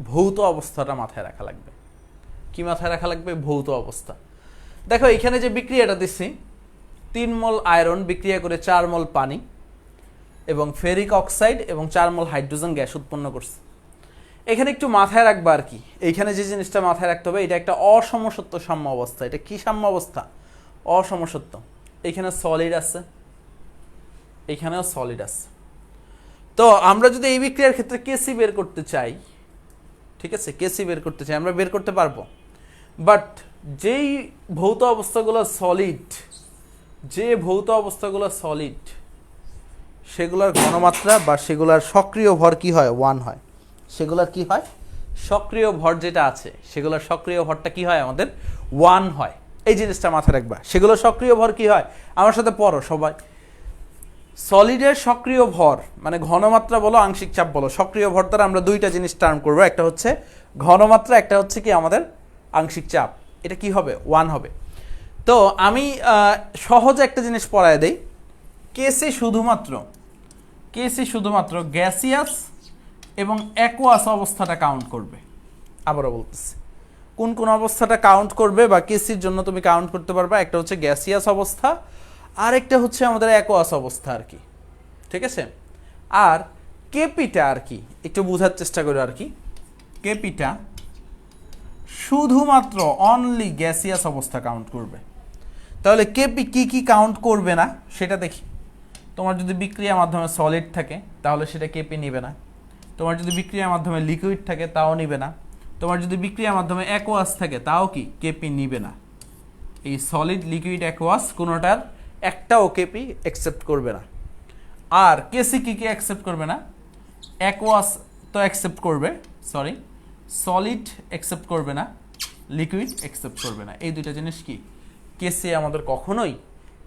ভৌত অবস্থাটা মাথায় রাখা লাগবে। কি মাথায় রাখা লাগবে? ভৌত অবস্থা। দেখো এখানে যে বিক্রিয়াটা দিচ্ছি, 3 মোল আয়রন বিক্রিয়া করে 4 মোল পানি এবং ফেরিক অক্সাইড এবং 4 মোল হাইড্রোজেন গ্যাস উৎপন্ন করছে। এখানে একটু মাথায় রাখবা আর কি, এইখানে যে জিনিসটা মাথায় রাখতে হবে, এটা একটা অসমসত্ব সাম্য অবস্থা। এটা কি সাম্য অবস্থা? অসমসত্ব। এখানে সলিড আছে, এখানেও সলিড আছে। তো আমরা যদি এই বিক্রিয়ার ক্ষেত্রে কেসি বের করতে চাই, ঠিক আছে, কেসি বের করতে চাই, আমরা বের করতে পারবো। বাট যেই ভৌত অবস্থাগুলো সলিড, সেগুলোর ঘনমাত্রা বা সেগুলোর সক্রিয় ভর কি হয়? 1 হয়। সেগুলোর কি হয়? সক্রিয় ভর যেটা আছে সেগুলোর সক্রিয় ভরটা কি হয়? আমাদের 1 হয়। এই জিনিসটা মাথায় রাখবা। সেগুলোর সক্রিয় ভর কি হয়? আমার সাথে পড়ো সবাই। সলিডের সক্রিয় ভর মানে ঘনমাত্রা বলো, আংশিক চাপ বলো, সক্রিয় ভর দ্বারা আমরা দুইটা জিনিস টার্ম করবো, একটা হচ্ছে ঘনমাত্রা, একটা হচ্ছে কি আমাদের আংশিক চাপ। এটা কি হবে? 1 হবে। তো আমি সহজে একটা জিনিস পড়ায় দেই, কেসি শুধুমাত্র গ্যাসিয়াস এবং অ্যাকুয়াস অবস্থাটা কাউন্ট করবে। আবারও বলতেছি, কোন কোন অবস্থাটা কাউন্ট করবে বা কেসির জন্য তুমি কাউন্ট করতে পারবা? একটা হচ্ছে গ্যাসিয়াস অবস্থা, আর একটা হচ্ছে আমাদের অ্যাকুয়াস অবস্থা আর কি, ঠিক আছে? আর কেপিটা আর কি একটু বোঝার চেষ্টা করো আর কি, কেপিটা শুধুমাত্র অনলি গ্যাসিয়াস অবস্থা কাউন্ট করবে। তাহলে কেপি কি কাউন্ট করবে না সেটা দেখি। তোমার যদি বিক্রিয়ার মাধ্যমে সলিড থাকে তাহলে সেটা কেপি নেবে না। তোমার যদি বিক্রিয়ার মাধ্যমে লিকুইড থাকে তাও নিবে না, তোমার যদি বিক্রিয়ার মাধ্যমে অ্যাকোয়াস থাকে তাও কি কেপি নিবে না। এই সলিড, লিকুইড, অ্যাকোয়াস কোনোটার একটাও কেপি অ্যাকসেপ্ট করবে না। আর কেসি কি কি অ্যাকসেপ্ট করবে না? অ্যাকোয়াস তো অ্যাকসেপ্ট করবে, সরি, সলিড অ্যাকসেপ্ট করবে না, লিকুইড অ্যাকসেপ্ট করবে না। এই দুইটা জিনিস কি কেসি আমাদের কখনোই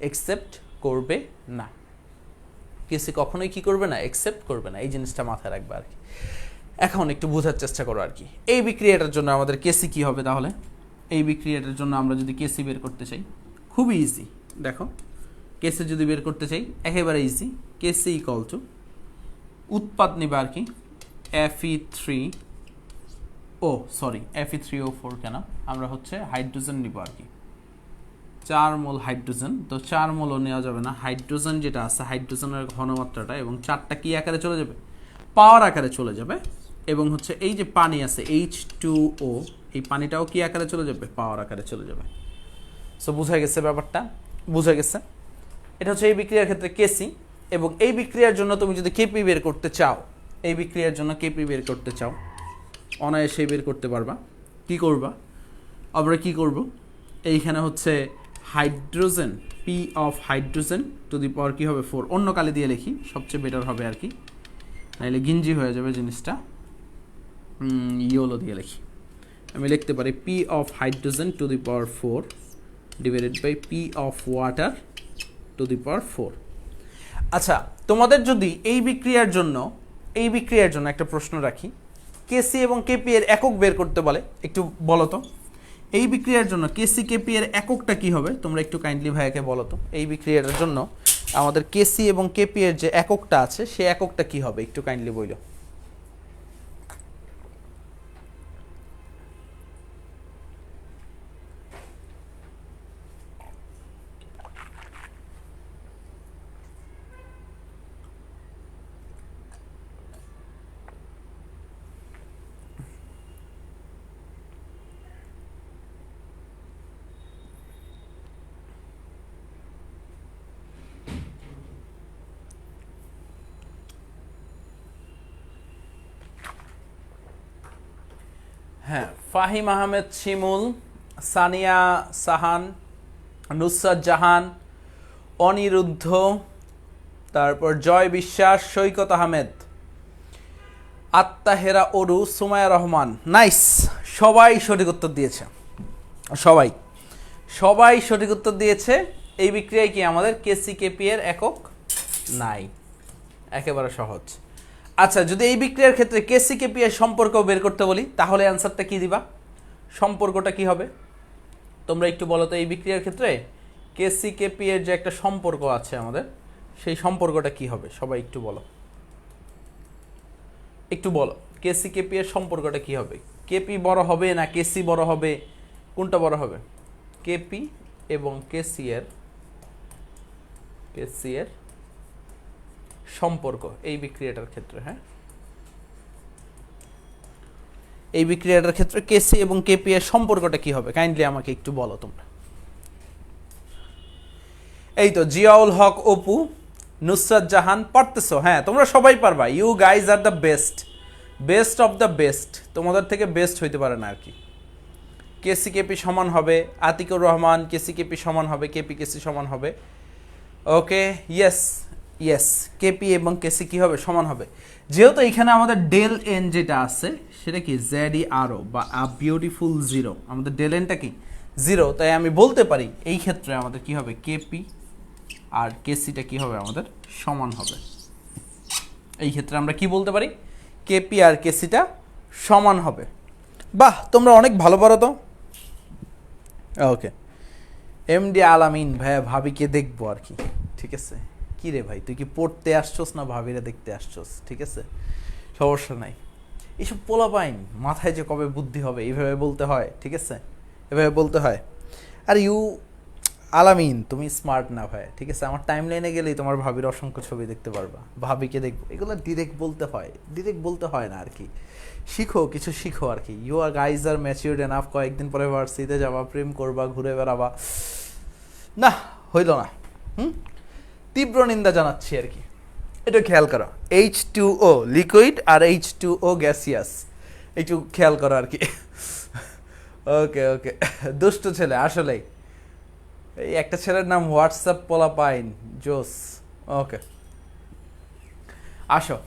অ্যাকসেপ্ট করবে না। কেসি কখনোই কি করবে না? অ্যাকসেপ্ট করবে না। এই জিনিসটা মাথায় রাখবে আর কি। এখন একটু বোঝার চেষ্টা করো আর কি। এই বিক্রিয়াটার জন্য আমাদের কেসি কি হবে তাহলে? এই বিক্রিয়াটার জন্য আমরা যদি কেসি বের করতে চাই, খুবই ইজি। দেখো, কেসি যদি বের করতে চাই একেবারে ইজি। কেসি ইকুয়াল টু উৎপাদ নিবে আর কি Fe3O4 কেন, আমরা হচ্ছে হাইড্রোজেন নিব আর কি, 4 মোল হাইড্রোজেন। তো 4 মোলও নেওয়া যাবে না, হাইড্রোজেন যেটা আছে হাইড্রোজেনের ঘনমাত্রাটা, এবং 4টা কি আকারে চলে যাবে? পাওয়ার আকারে চলে যাবে। এবং হচ্ছে এই যে পানি আছে H2O, এই পানিটাও কি আকারে চলে যাবে? পাওয়ার আকারে চলে যাবে। সো বুঝা গেছে ব্যাপারটা? বুঝা গেছে? এটা হচ্ছে এই বিক্রিয়ার ক্ষেত্রে কেসি। এবং এই বিক্রিয়ার জন্য তুমি যদি কেপি বের করতে চাও, এই বিক্রিয়ার জন্য কেপি বের করতে চাও, অনায়াসেই বের করতে পারবা। কি করবা? আমরা কি করব? এইখানে হচ্ছে hydrogen, P of hydrogen to the power কি হবে? 4। অন্য কালি দিয়ে লিখি, সবচেয়ে বেটার হবে আর কি, নাইলে গিঞ্জি হয়ে যাবে জিনিসটা। ইয়োলো দিয়ে লিখি। আমি লিখতে পারি P of hydrogen to the power 4 divided by P of water to the power 4। আচ্ছা, তোমাদের যদি এই বিক্রিয়ার জন্য একটা প্রশ্ন রাখি, কেসি এবং কেপি এর একক বের করতে বলে, একটু বলো তো এই বিক্রিয়ার জন্য কেসি কেপি এর এককটা কি হবে? তোমরা একটু কাইন্ডলি ভাইয়াকে বলো তো, এই বিক্রিয়াটার জন্য আমাদের কেসি এবং কেপি এর যে এককটা আছে সেই এককটা কি হবে? একটু কাইন্ডলি বলো। হ্যাঁ, ফাহিম আহমেদ শিমুল, সানিয়া সাহান, নুসরাত জাহান, অনিরুদ্ধ, তারপর জয় বিশ্বাস, সৈকত আহমেদ, আত্মাহেরা অরু, সুমায়া রহমান। নাইস, সবাই সঠিক উত্তর দিয়েছে। সবাই সঠিক উত্তর দিয়েছে। এই বিক্রিয়ায় কি আমাদের কেসি কেপি এর একক নাই। একেবারে সহজ। আচ্ছা, যদি এই বিক্রিয়ার ক্ষেত্রে কেসি কেপি এর সম্পর্ক বের করতে বলি তাহলে অ্যান্সারটা কি দিবা? সম্পর্কটা কি হবে তোমরা একটু বলো তো। এই বিক্রিয়ার ক্ষেত্রে কেসি কেপি এর যে একটা সম্পর্ক আছে আমাদের, সেই সম্পর্কটা কি হবে? সবাই একটু বলো, কেসি কেপি এর সম্পর্কটা কি হবে? কেপি বড় হবে না কেসি বড় হবে? কোনটা বড় হবে? কেপি এবং কেসি এর সম্পর্ক এই বিক্রিয়াটার ক্ষেত্রে। হ্যাঁ, এই বিক্রিয়াটার ক্ষেত্রে কেসি এবং কেপি এর সম্পর্কটা কি হবে? কাইন্ডলি আমাকে একটু বলো তোমরা। এই তো জিয়াউল হক অপু, নুসরাত জাহান, পারতেছো। হ্যাঁ, তোমরা সবাই পারবা। You guys are the best of the best. তোমাদের থেকে বেস্ট হইতে পারে না আর কি। কেসি কেপি সমান হবে, আতিকুর রহমান, কেসি কেপি সমান হবে, কেপি কেসি সমান হবে। ওকে, ইয়েস, কেপি এবং কেসি কি হবে? সমান হবে। যেহেতু এখানে আমাদের ডেল এন যেটা আছে সেটা কি ZERO বা আ বিউটিফুল জিরো, আমাদের ডেল এনটা কি 0, তাই আমি বলতে পারি এই ক্ষেত্রে আমাদের কি হবে? কেপি আর কেসিটা কি হবে? আমাদের সমান হবে। এই ক্ষেত্রে আমরা কি বলতে পারি? কেপি আর কেসিটা সমান হবে। বাহ, তোমরা অনেক ভালো পারো তো। ওকে, এমডি আলামিন ভাইয়া, ভাবিকে দেখবো আর কি। ঠিক আছে, কি রে ভাই, তুই কি পড়তে আসছস না ভাবিরে দেখতে আসছস? ঠিক আছে, সমস্যা নাই। এইসব পোলাপাইন মাথায় যে কবে বুদ্ধি হবে এইভাবে বলতে হয়। ঠিক আছে, এভাবে বলতে হয়। আর আলামিন, তুমি স্মার্ট না ভাই। ঠিক আছে, আমার টাইম লাইনে গেলেই তোমার ভাবির অসংখ্য ছবি দেখতে পারবা। ভাবিকে দেখবো, এগুলো ডিরেক্ট বলতে হয় না আর কি। কিছু শিখো আর কি। You are guys are matured enough. কয়েকদিন পরে ভার্সিটিতে যাবা, প্রেম করবা, ঘুরে বেড়াবা। না, হইল না। তীব্র নিন্দা জানাচ্ছি আর কি। এটা খেয়াল করো, H2O লিকুইড আর H2O গ্যাসিয়াস, একটু খেয়াল করো আর কি। ওকে ওকে, দুষ্টু ছেলে আসলেই। এই একটা ছেলের নাম হোয়াটসঅ্যাপ পোলাপাইন, জোস। ওকে, আসো।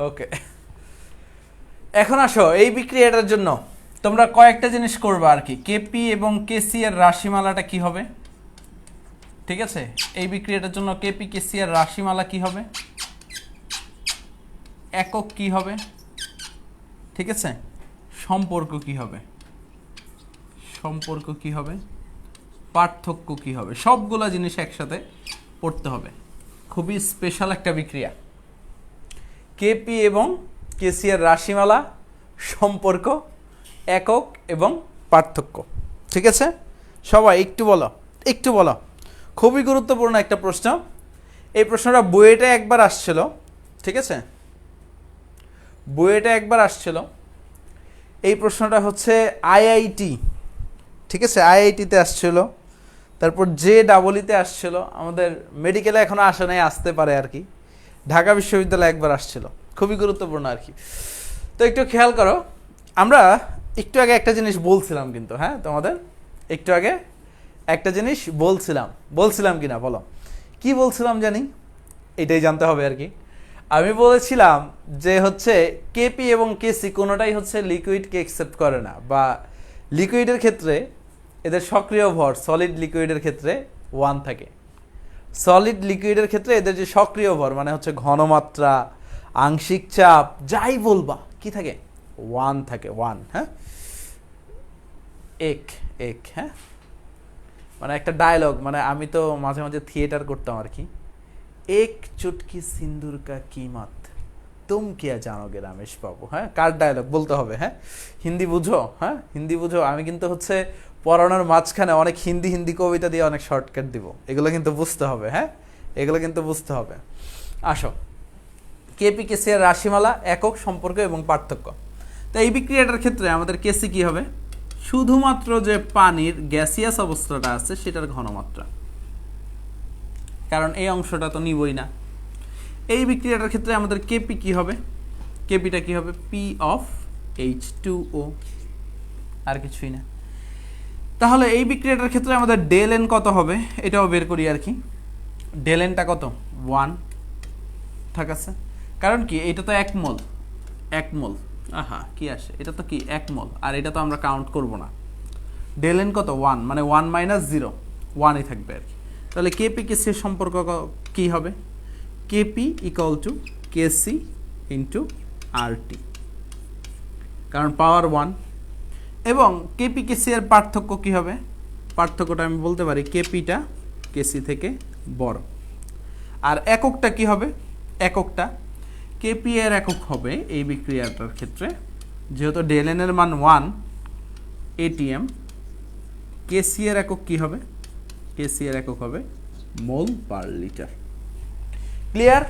ওকে, এখন আসো এই বিক্রিয়াটার জন্য তোমরা কয়েকটা জিনিস করবে আর কি। কেপি এবং কেসি এর রাশিমালাটা কি হবে? ঠিক আছে, এই বিক্রিয়াটার জন্য কেপি কেসি এর রাশিমালা কি হবে, একক কি হবে, ঠিক আছে, সম্পর্ক কি হবে, সম্পর্ক কি হবে, পার্থক্য কি হবে, সবগুলা জিনিস একসাথে পড়তে হবে। খুবই স্পেশাল একটা বিক্রিয়া। কেপি এবং কেসি এর রাশিমালা, সম্পর্ক, একক এবং পার্থক্য। ঠিক আছে, সবাই একটু বলো, একটু বলো। খুবই গুরুত্বপূর্ণ একটা প্রশ্ন। এই প্রশ্নটা বুয়েটে একবার আসছিল, ঠিক আছে, বুয়েটে একবার আসছিল। এই প্রশ্নটা হচ্ছে আইআইটি, ঠিক আছে, আইআইটিতে আসছিল, তারপর JEE-তে আসছিল, আমাদের মেডিকেলে এখনো আসে নাই, আসতে পারে আর কি। ঢাকা বিশ্ববিদ্যালয়ে একবার আসছিল, খুবই গুরুত্বপূর্ণ আর কি। তো একটু খেয়াল করো, আমরা একটু আগে একটা জিনিস বলছিলাম কিন্তু, হ্যাঁ তোমাদের একটু আগে একটা জিনিস বলছিলাম কিনা বলো, কি বলছিলাম জানি, এটাই জানতে হবে আর কি। আমি বলেছিলাম যে হচ্ছে কেপি এবং কেসি কোনোটাই হচ্ছে লিকুইডকে অ্যাকসেপ্ট করে না, বা লিকুইডের ক্ষেত্রে এদের সক্রিয় ভর সলিড লিকুইডের ক্ষেত্রে 1 থাকে। সলিড লিকুইডের ক্ষেত্রে এদের যে সক্রিয় ভর মানে হচ্ছে ঘনমাত্রা, আংশিক চাপ, যাই বলবা, কি থাকে, 1 থাকে, 1। হ্যাঁ, এক, হ্যাঁ, মানে একটা ডায়লগ, মানে আমি তো মাঝে মাঝে থিয়েটার করতাম আর কি। এক চুটকি সিন্দুর কা কিমত তুম কিয়া জানোগে রমেশ বাবু। হ্যাঁ, কার ডায়লগ বলতে হবে? হ্যাঁ, হিন্দি বুঝো? হ্যাঁ, হিন্দি বুঝো? আমি কিন্তু হচ্ছে পড়ানোর মাঝখানে অনেক হিন্দি কবিতা দিয়ে অনেক শর্টকাট দিব, এগুলো কিন্তু বুঝতে হবে। হ্যাঁ, এগুলো কিন্তু বুঝতে হবে। আসো, কেপি কেসি এর রাশিমালা, একক, সম্পর্ক এবং পার্থক্য। তো এই বিক্রিয়াটার ক্ষেত্রে আমাদের কেসি কি হবে? শুধুমাত্র যে পানির গ্যাসিয়াস অবস্থাটা আছে সেটার ঘনমাত্রা, কারণ এই অংশটা তো নিবই না। এই বিক্রিয়াটার ক্ষেত্রে আমাদের কেপি কি হবে? কেপিটা কি হবে? পি অফ H2O, আর কিছুই না। তাহলে এই বিক্রিয়াটার ক্ষেত্রে আমাদের ডেল এন কত হবে এটাও বের করি আর কি। ডেল এনটা কত? 1 থাকাছে, কারণ কি এটা তো 1 মোল, 1 মোল। আহা, কি আসে, এটা তো কি 1 মোল, আর এটা তো আমরা কাউন্ট করব না। ডেল এন কত? 1, মানে 1 - 0, 1ই থাকবে আর কি। তাহলে কেপি কেসির সম্পর্ক কি হবে? KP equal to KC into RT, কারণ পাওয়ার 1। এবং কেপি কেসি এর পার্থক্য কি হবে? পার্থক্যটা আমি বলতে পারি কেপিটা কেসি থেকে বড়। আর এককটা কি হবে? এককটা কেপি এর একক হবে এই বিক্রিয়াটার ক্ষেত্রে, যেহেতু ডেল এন এর মান 1 ATM। কেসি এর একক কি হবে? কেসি এর একক হবে মোল পার লিটার। ক্লিয়ার?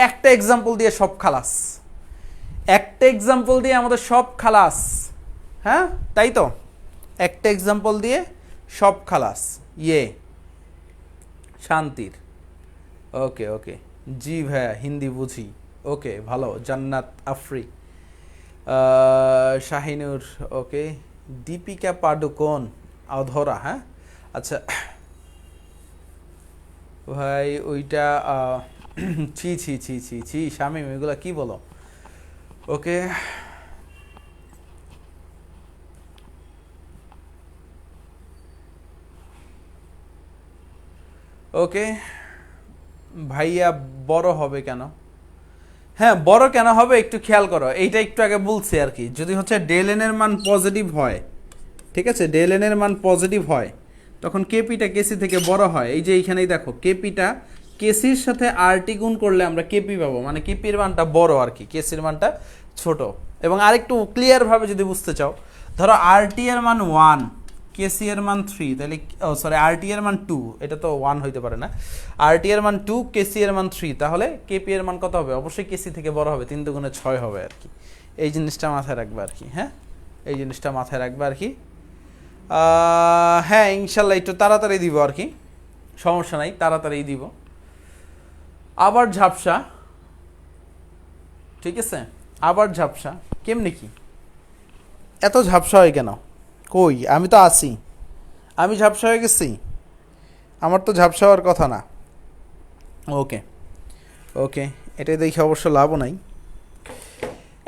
একটা এক্সাম্পল দিয়ে সব খালাস, একটা এক্সাম্পল দিয়ে আমাদের সব খালাস। হ্যাঁ, তাই তো, একটা এক্সাম্পল দিয়ে সব খালাস। ইয়ে শান্তির। ওকে ওকে, জি ভাইয়া, হিন্দি বুঝি। ওকে, ভালো। জান্নাত আফরি, শাহিনুর, ওকে। দীপিকা পাডুকোন, অধরা। হ্যাঁ, আচ্ছা ভাই, ওইটা ছি ছি ছি ছি ছি, শামিম, এগুলা কি বলো? ওকে, ওকে ভাইয়া, বড় হবে কেন? হ্যাঁ, বড় কেন হবে একটু খেয়াল করো, এইটা একটু আগে বলছি আর কি। যদি হচ্ছে ডেল এন এর মান পজিটিভ হয়, ঠিক আছে, ডেল এন এর মান পজিটিভ হয়, তখন কেপিটা কেসি থেকে বড় হয়। এই যে এইখানেই দেখো, কেপিটা কেসির সাথে আরটি গুণ করলে আমরা কেপি পাবো, মানে কেপির মানটা বড় আর কি, কেসির মানটা ছোট। এবং আরেকটু ক্লিয়ারভাবে যদি বুঝতে চাও, ধরো আরটি এর মান 1, কেসি এর মান 3, তাহলে সরি আরটি এর মান 2, এটা তো 1 হইতে পারে না। আরটি এর মান 2, কেসি এর মান 3, তাহলে কেপি এর মান কত হবে? অবশ্যই কেসি থেকে বড় হবে, 3 × 6 হবে আর কি। এই জিনিসটা মাথায় রাখবে আর কি। হ্যাঁ, এই জিনিসটা মাথায় রাখবে আর কি। হ্যাঁ ইনশাল্লাহ একটু তাড়াতাড়ি দিব আর কি, সমস্যা নাই, তাড়াতাড়ি দিব। আবার ঝাপসা, ঠিক আছে, আবার ঝাপসা, কেমনি কি এত ঝাপসা হয় কেন? কই আমি তো আছি, আমি ঝাপসা হয়ে গেছি? আমার তো ঝাপসা হওয়ার কথা না। ওকে ওকে, এটাই দেখে অবশ্য লাভও নাই।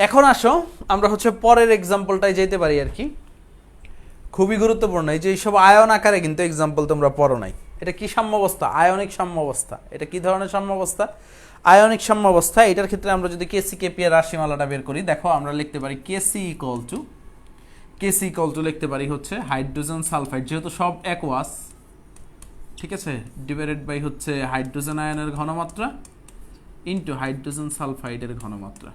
এখন আসো আমরা হচ্ছে পরের এক্সাম্পলটাই যেতে পারি আর কি, খুবই গুরুত্বপূর্ণ। এই যে এইসব আয়ন আকারে কিন্তু এক্সাম্পল তোমরা পড়ো নাই। এটা কি সাম্যাবস্থা? আয়নিক সাম্যাবস্থা। এটা কি ধরনের সাম্যাবস্থা? আয়নিক সাম্যাবস্থা। এটার ক্ষেত্রে আমরা যদি কেসি কেপি এর রাশিমালাটা বের করি, দেখো আমরা লিখতে পারি কেসি ইকুয়াল টু লিখতে পারি হচ্ছে হাইড্রোজেন সালফাইড, যেহেতু সব অ্যাকোয়াস, ঠিক আছে, ডিভাইডেড বাই হচ্ছে হাইড্রোজেন আয়নের ঘনমাত্রা ইনটু হাইড্রোজেন সালফাইডের ঘনমাত্রা।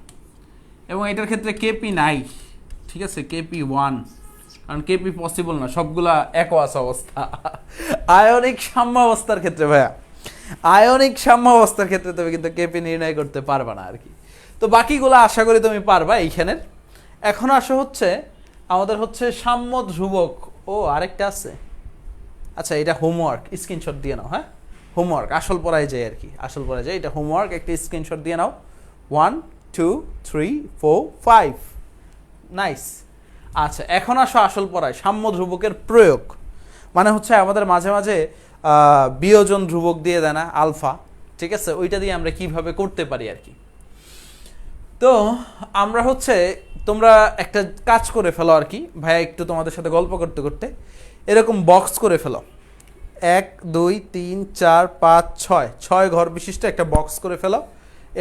এবং এটার ক্ষেত্রে কেপি নাই, ঠিক আছে, কেপি 1, কারণ কেপি পসিবল না, সবগুলা অ্যাকোয়াস অবস্থা। আয়নিক সাম্যাবস্থার ক্ষেত্রে ভাইয়া, আয়নিক সাম্যাবস্থার ক্ষেত্রে তুমি কিন্তু কেপি নির্ণয় করতে পারবা না আর কি। তো বাকিগুলো আশা করি তুমি পারবা এইখানের। এখন আসো হচ্ছে আমাদের হচ্ছে সাম্য ধ্রুবক। ও আরেকটা আছে, আচ্ছা এটা হোমওয়ার্ক, স্ক্রিনশট দিয়ে নাও। হ্যাঁ হোমওয়ার্ক, আসল পড়ায় যায় আর কি, আসল পড়ায় যায়, এটা হোমওয়ার্ক, একটা স্ক্রিনশট দিয়ে নাও। 1 2 3 4 5, নাইস। আচ্ছা এখন আসো আসল পড়ায়, সাম্য ধ্রুবকের প্রয়োগ। মানে হচ্ছে আমাদের মাঝে মাঝে বিয়োজন ধ্রুবক দিয়ে দেয় না আলফা, ঠিক আছে, ওইটা দিয়ে আমরা কিভাবে করতে পারি আর কি। তো আমরা হচ্ছে তোমরা একটা কাজ করে ফেলো আর কি ভাইয়া, একটু তোমাদের সাথে গল্প করতে করতে এরকম বক্স করে ফেলো, 1 2 3 4 5 6 ঘর বিশিষ্ট একটা বক্স করে ফেলো।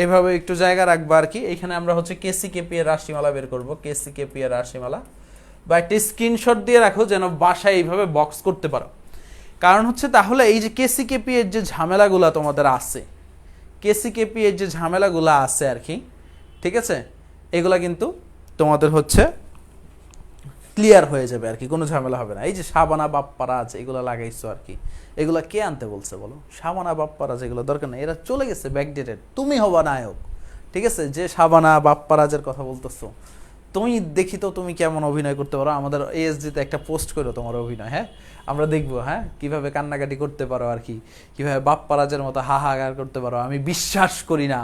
এইভাবে একটু জায়গা রাখবো আর কি। এখানে আমরা হচ্ছে কেসি কেপি এর রাশিমালা বের করবো, কেসি কেপি এর রাশিমালা, বা একটা স্ক্রিনশট দিয়ে রাখো যেন বাসায় এইভাবে বক্স করতে পারো। কারণ হচ্ছে তাহলে এই যে কেসি কেপি এর যে ঝামেলাগুলো তোমাদের আছে, কেসি কেপি এর যে ঝামেলাগুলো আছে আর কি, ঠিক আছে, এগুলা কিন্তু তোমাদের হচ্ছে ক্লিয়ার হয়ে যাবে আর কি, কোনো ঝামেলা হবে না। এই যে সাবানা বাপ্পারা আছে এগুলো লাগাইছো আর কি, এগুলা কে আনতে বলছে বলো? সাবানা বাপ্পারা যেগুলো দরকার নেই, এরা চলে গেছে, ব্যাকডেটেড। তুমি হবা নায়ক, ঠিক আছে, যে সাবানা বাপ্পারাজের কথা বলতেছো তুমি, দেখি তো তুমি কেমন অভিনয় করতে পারো। আমাদের এএসডিতে একটা পোস্ট করো তোমার অভিনয়, হ্যাঁ আমরা দেখবো, হ্যাঁ কিভাবে কান্নাকাটি করতে পারো আর কি, কিভাবে বাপ্পারাজের মতো হাহাকার করতে পারো। আমি বিশ্বাস করি না,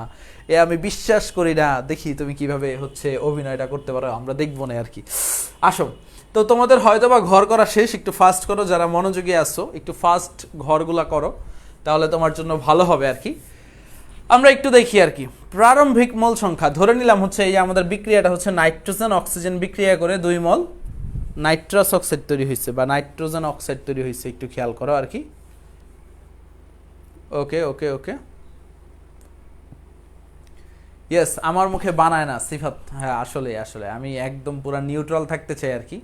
আমি বিশ্বাস করি না, দেখি তুমি কিভাবে হচ্ছে অভিনয়টা করতে পারো, আমরা দেখবো না আর কি। আসো, তো তোমাদের হয়তো বা ঘর করা শেষ, একটু ফাস্ট করো, যারা মনোযোগী আসো একটু ফাস্ট ঘরগুলা করো, তাহলে তোমার জন্য ভালো হবে আর কি। আমরা একটু দেখি আর কি, প্রারম্ভিক মোল সংখ্যা ধরে নিলাম হচ্ছে এই যে আমাদের বিক্রিয়াটা হচ্ছে নাইট্রোজেন অক্সিজেন বিক্রিয়া করে 2 মোল নাইট্রাস অক্সাইড তৈরি হয়েছে বা নাইট্রোজেন অক্সাইড তৈরি হয়েছে, একটু খেয়াল করো আর কি। ওকে ওকে ওকে, ইয়েস, আমার মুখে বানায় না সিফাত, হ্যাঁ আসলে আসলে আমি একদম পুরো নিউট্রাল থাকতে চাই আর কি,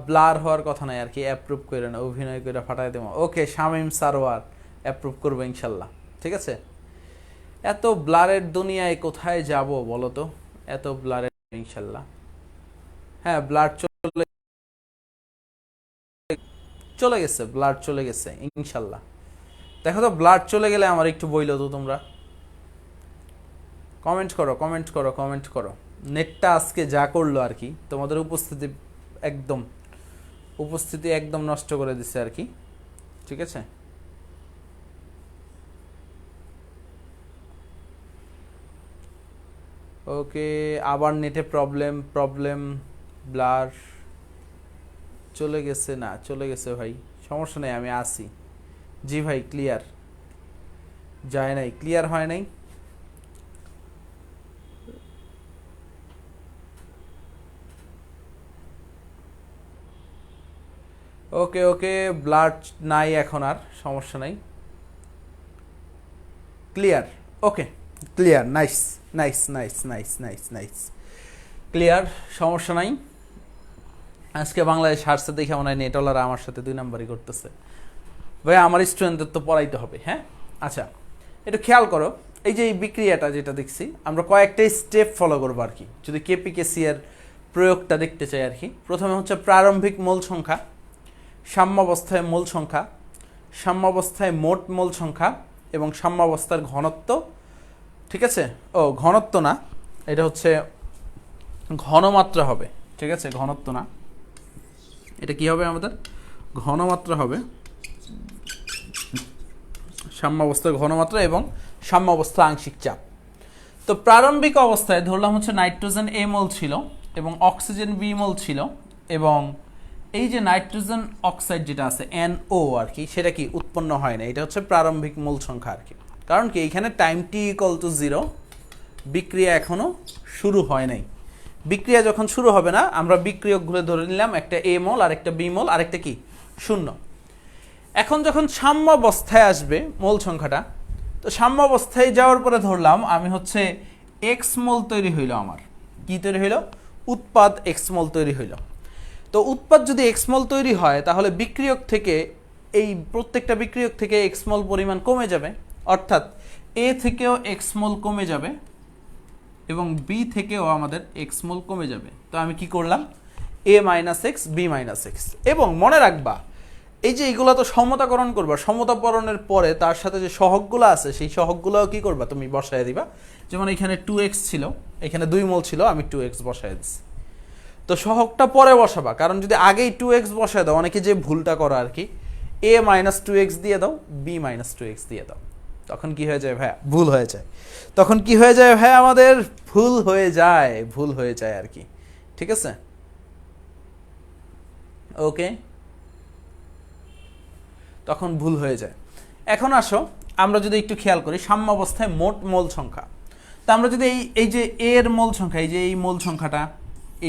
ব্লার হওয়ার কথা নাই আর কি। অ্যাপ্রুভ করে না, অভিনয় করে ফাটাই দেবো। ওকে শামীম সারোয়ার অ্যাপ্রুভ করবো ইনশাল্লাহ, ঠিক আছে। এত ব্লারের দুনিয়ায় কোথায় যাব বলো তো, এত ব্লারের, ইনশাল্লাহ হ্যাঁ ব্লার চলে গেছে, ব্লাড চলে গেছে ইনশাল্লাহ। দেখো তো ব্লাড চলে গেলে আমার একটু বইলো তো তোমরা, কমেন্ট করো কমেন্ট করো কমেন্ট করো। নেটটা আজকে যা করলো আর কি, তোমাদের একদম উপস্থিতি একদম নষ্ট করে দিচ্ছে আর কি, ঠিক আছে। ওকে, আবার নেটে প্রবলেম, ব্লার চলে গেছে, না চলে গেছে ভাই, সমস্যা নেই, আমি আসি। জি ভাই ক্লিয়ার যায় নাই, ক্লিয়ার হয় নাই। ওকে ওকে, ব্লাড নাই এখন আর, সমস্যা নাই, clear. Okay clear, nice nice nice nice nice nice, clear, সমস্যা নাই। আজকে বাংলাদেশ হারছে দেখে মনে হয় নেটওয়ালারা আমার সাথে 2 নাম্বারই করতেছে। ভাই আমার স্টুডেন্টদের তো পড়াইতে হবে, হ্যাঁ। আচ্ছা একটু খেয়াল করো, এই যে এই বিক্রিয়াটা যেটা দেখছি আমরা কয়েকটা স্টেপ ফলো করবো আর কি, যদি কেপিকেসি এর প্রয়োগটা দেখতে চাই আর কি। প্রথমে হচ্ছে প্রারম্ভিক মোল সংখ্যা, সাম্যাবস্থায় মোল সংখ্যা, সাম্যাবস্থায় মোট মোল সংখ্যা এবং সাম্যাবস্থার ঘনত্ব, ঠিক আছে। ও ঘনত্ব না, এটা হচ্ছে ঘনমাত্রা হবে, ঠিক আছে, ঘনত্ব না, এটা কি হবে আমাদের ঘনমাত্রা হবে, সাম্যাবস্থার ঘনমাত্রা এবং সাম্যাবস্থা আংশিক চাপ। তো প্রারম্ভিক অবস্থায় ধরলাম হচ্ছে নাইট্রোজেন এ মোল ছিল এবং অক্সিজেন বি মোল ছিল, এবং এই যে নাইট্রোজেন অক্সাইড যেটা আছে NO আর কি, সেটা কি উৎপন্ন হয় না। এটা হচ্ছে প্রারম্ভিক মোল সংখ্যা আর কি। কারণ কি এইখানে টাইম t=0, বিক্রিয়া এখনো শুরু হয় নাই। বিক্রিয়া যখন শুরু হবে না, আমরা বিক্রিয়কগুলো ধরে নিলাম একটা এ মোল আর একটা বি মোল আর একটা কি শূন্য। এখন যখন সাম্যাবস্থায় আসবে মোল সংখ্যাটা, তো সাম্যাবস্থায় যাওয়ার পরে ধরলাম আমি হচ্ছে এক্স মোল তৈরি হইল, আমার কি তৈরি হইল, উৎপাদ এক্স মোল তৈরি হইল। তো উৎপাদ যদি এক্স মোল তৈরি হয়, তাহলে বিক্রিয়ক থেকে এই প্রত্যেকটা বিক্রিয়ক থেকে এক্স মোল পরিমাণ কমে যাবে, অর্থাৎ এ থেকেও এক্স মোল কমে যাবে এবং বি থেকেও আমাদের এক্স মোল কমে যাবে। তো আমি কি করলাম, a - x b - x। এবং মনে রাখবা এই যে এইগুলো তো সমতাকরণ করবা, সমতাকরণের পরে তার সাথে যে সহগগুলো আছে সেই সহগগুলোও কি করবা, তুমি বসায় দিবা। যেমন এখানে 2x ছিল, এখানে 2 মোল ছিল, আমি 2x বসায় দিচ্ছি। তো সহগটা পরে বসাবা, কারণ যদি আগেই 2x বসায় দাও, অনেকে যে ভুলটা করো আর কি, a - 2x দিয়ে দাও, b - 2x দিয়ে দাও, তখন কি হয়ে যায় ভাইয়া, ভুল হয়ে যায়। তখন কি হয়ে যায় ভাইয়া, আমাদের ভুল হয়ে যায় আর কি। ঠিক আছে, ওকে, তখন ভুল হয়ে যায়। এখন আসো আমরা যদি একটু খেয়াল করি সাম্যাবস্থায় মোট মোল সংখ্যা। তা আমরা যদি এই যে এর মোল সংখ্যা, এই যে এই মোল সংখ্যাটা,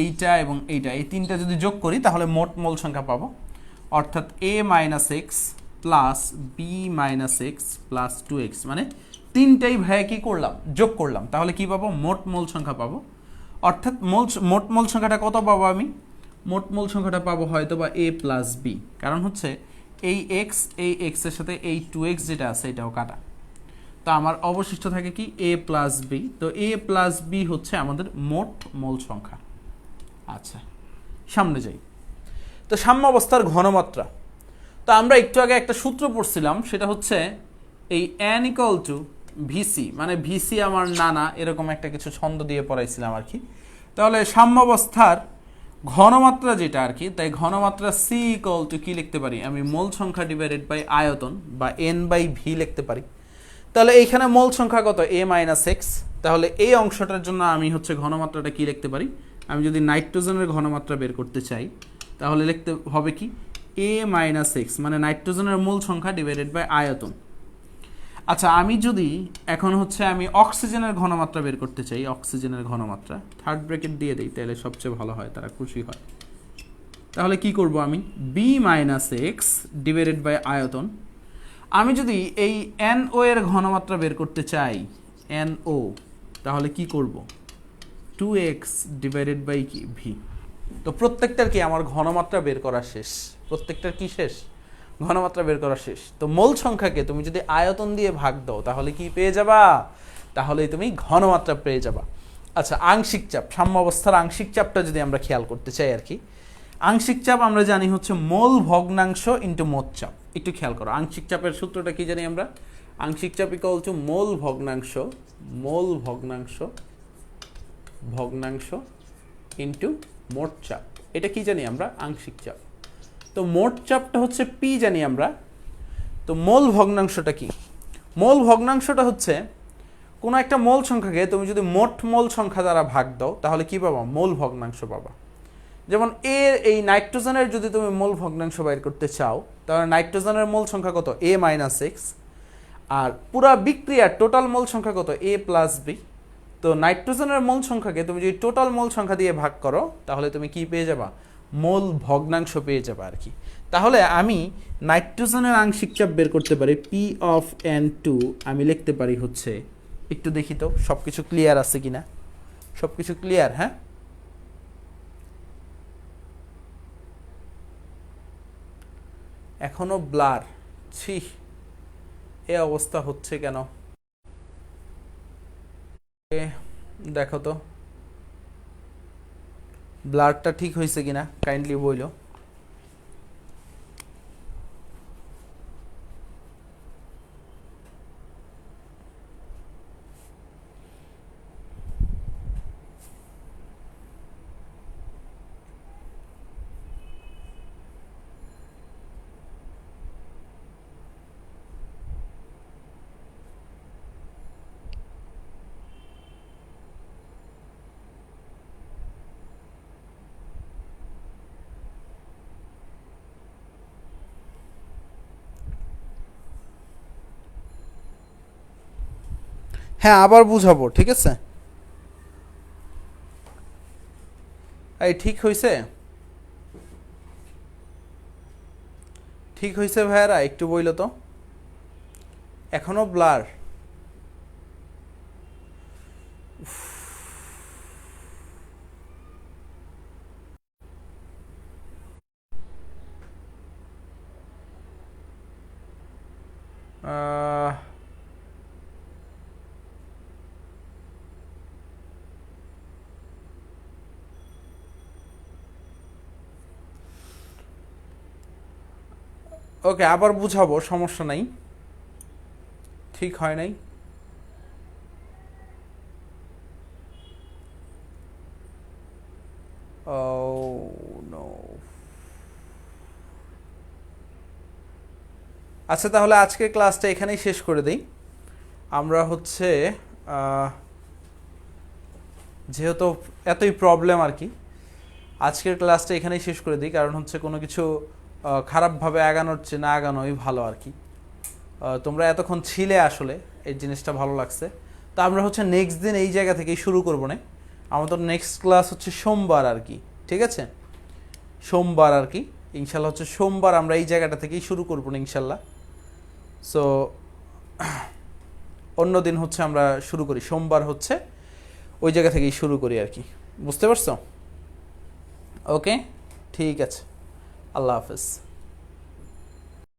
এইটা এবং এইটা, এই তিনটা যদি যোগ করি তাহলে মোট মোল সংখ্যা পাবো, অর্থাৎ a - x plus b - x plus 2x, মানে তিনটাই ভাইয়া কি করলাম, যোগ করলাম, তাহলে কি পাবো, মোট মোল সংখ্যা পাবো। অর্থাৎ মোট মোল সংখ্যাটা কত পাবো আমি, মোট মোল সংখ্যাটা পাবো হয়তো বা a প্লাস b, কারণ হচ্ছে এই x এর সাথে এই 2x যেটা আছে এটাও কাটা, তো আমার অবশিষ্ট থাকে কি a প্লাস b। তো a প্লাস b হচ্ছে আমাদের মোট মোল সংখ্যা। আচ্ছা, সামনে যাই। তো সাম্যাবস্থার ঘনমাত্রা, তো আমরা একটু আগে একটা সূত্র পড়ছিলাম, সেটা হচ্ছে এই n = vc, মানে vc আমার নানা, এরকম একটা কিছু ছন্দ দিয়ে পড়াইছিলাম আর কি। তাহলে সাম্যাবস্থার ঘনমাত্রা যেটা আর কি, তাই ঘনমাত্রা c = কি লিখতে পারি আমি, মোল সংখ্যা ডিভাইডেড বাই আয়তন বা n/v লিখতে পারি। তাহলে এইখানে মোল সংখ্যা কত, a - x। তাহলে এই অংশটার জন্য আমি হচ্ছে ঘনমাত্রাটা কি লিখতে পারি, আমি যদি নাইট্রোজেনের ঘনমাত্রা বের করতে চাই তাহলে লিখতে হবে কি a - x, মানে নাইট্রোজেনের মোল সংখ্যা ডিভাইডেড বাই আয়তন। আচ্ছা, আমি যদি এখন হচ্ছে আমি অক্সিজেনের ঘনমাত্রা বের করতে চাই, অক্সিজেনের ঘনমাত্রা থার্ড ব্র্যাকেট দিয়ে দিই, তাহলে সবচেয়ে ভালো হয়, তারা খুশি হয়। তাহলে কি করব আমি, b - x ডিভাইডেড বাই আয়তন। আমি যদি এই NO এর ঘনমাত্রা বের করতে চাই, NO, তাহলে কি করব, 2x ডিভাইডেড বাই কি v। তো প্রত্যেকটার কি আমার ঘনমাত্রা বের করা শেষ, প্রত্যেকটার কি শেষ, ঘনমাত্রা বের করা শেষ। তো মোল সংখ্যাকে তুমি যদি আয়তন দিয়ে ভাগ দাও তাহলে কি পেয়ে যাবা, তাহলেই তুমি ঘনমাত্রা পেয়ে যাবা। আচ্ছা, আংশিক চাপ, সাম্যাবস্থার আংশিক চাপটা যদি আমরা খেয়াল করতে চাই আর কি, আংশিক চাপ আমরা জানি হচ্ছে মোল ভগ্নাংশ ইন্টু মোট চাপ। একটু খেয়াল করো, আংশিক চাপের সূত্রটা কি জানি আমরা, আংশিক চাপ = মোল ভগ্নাংশ ইন্টু মোট চাপ। এটা কি জানি আমরা, আংশিক চাপ। তো মোট চাপটা হচ্ছে p জানি আমরা। তো মোল ভগ্নাংশটা কি, মোল ভগ্নাংশটা হচ্ছে কোনো একটা মোল সংখ্যাকে তুমি যদি মোট মোল সংখ্যা দ্বারা ভাগ দাও তাহলে কি পাবা, মোল ভগ্নাংশ পাবা। যেমন এই নাইট্রোজেনের যদি তুমি মোল ভগ্নাংশ বাইর করতে চাও, তাহলে নাইট্রোজেনের মোল সংখ্যা কত, a - x, আর পুরা বিক্রিয়ার টোটাল মোল সংখ্যা কত, a প্লাস b। তো নাইট্রোজেনের মোল সংখ্যাকে তুমি যদি টোটাল মোল সংখ্যা দিয়ে ভাগ করো তাহলে তুমি কি পেয়ে যাবা, মোল ভগ্নাংশ পেয়ে যাবা আর কি। তাহলে আমি নাইট্রোজেনের আংশিক চাপ বের করতে পারি P(n2), আমি লিখতে পারি হচ্ছে, একটু দেখি তো সব কিছু ক্লিয়ার আছে কিনা, সব কিছু ক্লিয়ার, হ্যাঁ। এখনো ব্লার, ছি, এ অবস্থা হচ্ছে কেন, দেখো তো ব্লারটা ঠিক হয়েছে কিনা, কাইন্ডলি বইলো। হ্যাঁ আবার বুঝাবো, ঠিক আছে? এই ঠিক হয়েছে, ঠিক হয়েছে ভাইয়ারা, একটু বইলো তো। এখনো ব্লার? ওকে আবার বুঝাবো, সমস্যা নাই। ঠিক হয় নাই। ও নো। আচ্ছা তাহলে আজকের ক্লাসটা এখানেই শেষ করে দিই। আমরা হচ্ছে যেহেতু এতই প্রবলেম আর কি, আজকের ক্লাসটা এখানেই শেষ করে দিই, কারণ হচ্ছে কোনো কিছু খারাপভাবে আগানোর চেয়ে না আগানোই ভালো আর কি। তোমরা এতক্ষণ ছিলে আসলে, এই জিনিসটা ভালো লাগছে। তো আমরা হচ্ছে নেক্সট দিন এই জায়গা থেকেই শুরু করবো না, আমাদের নেক্সট ক্লাস হচ্ছে সোমবার আর কি, ঠিক আছে? সোমবার আর কি, ইনশাল্লাহ হচ্ছে সোমবার আমরা এই জায়গাটা থেকেই শুরু করবো না ইনশাল্লাহ। সো অন্য দিন হচ্ছে আমরা শুরু করি, সোমবার হচ্ছে ওই জায়গা থেকেই শুরু করি আর কি, বুঝতে পারছো? ওকে, ঠিক আছে, আল্লাহ হাফেজ।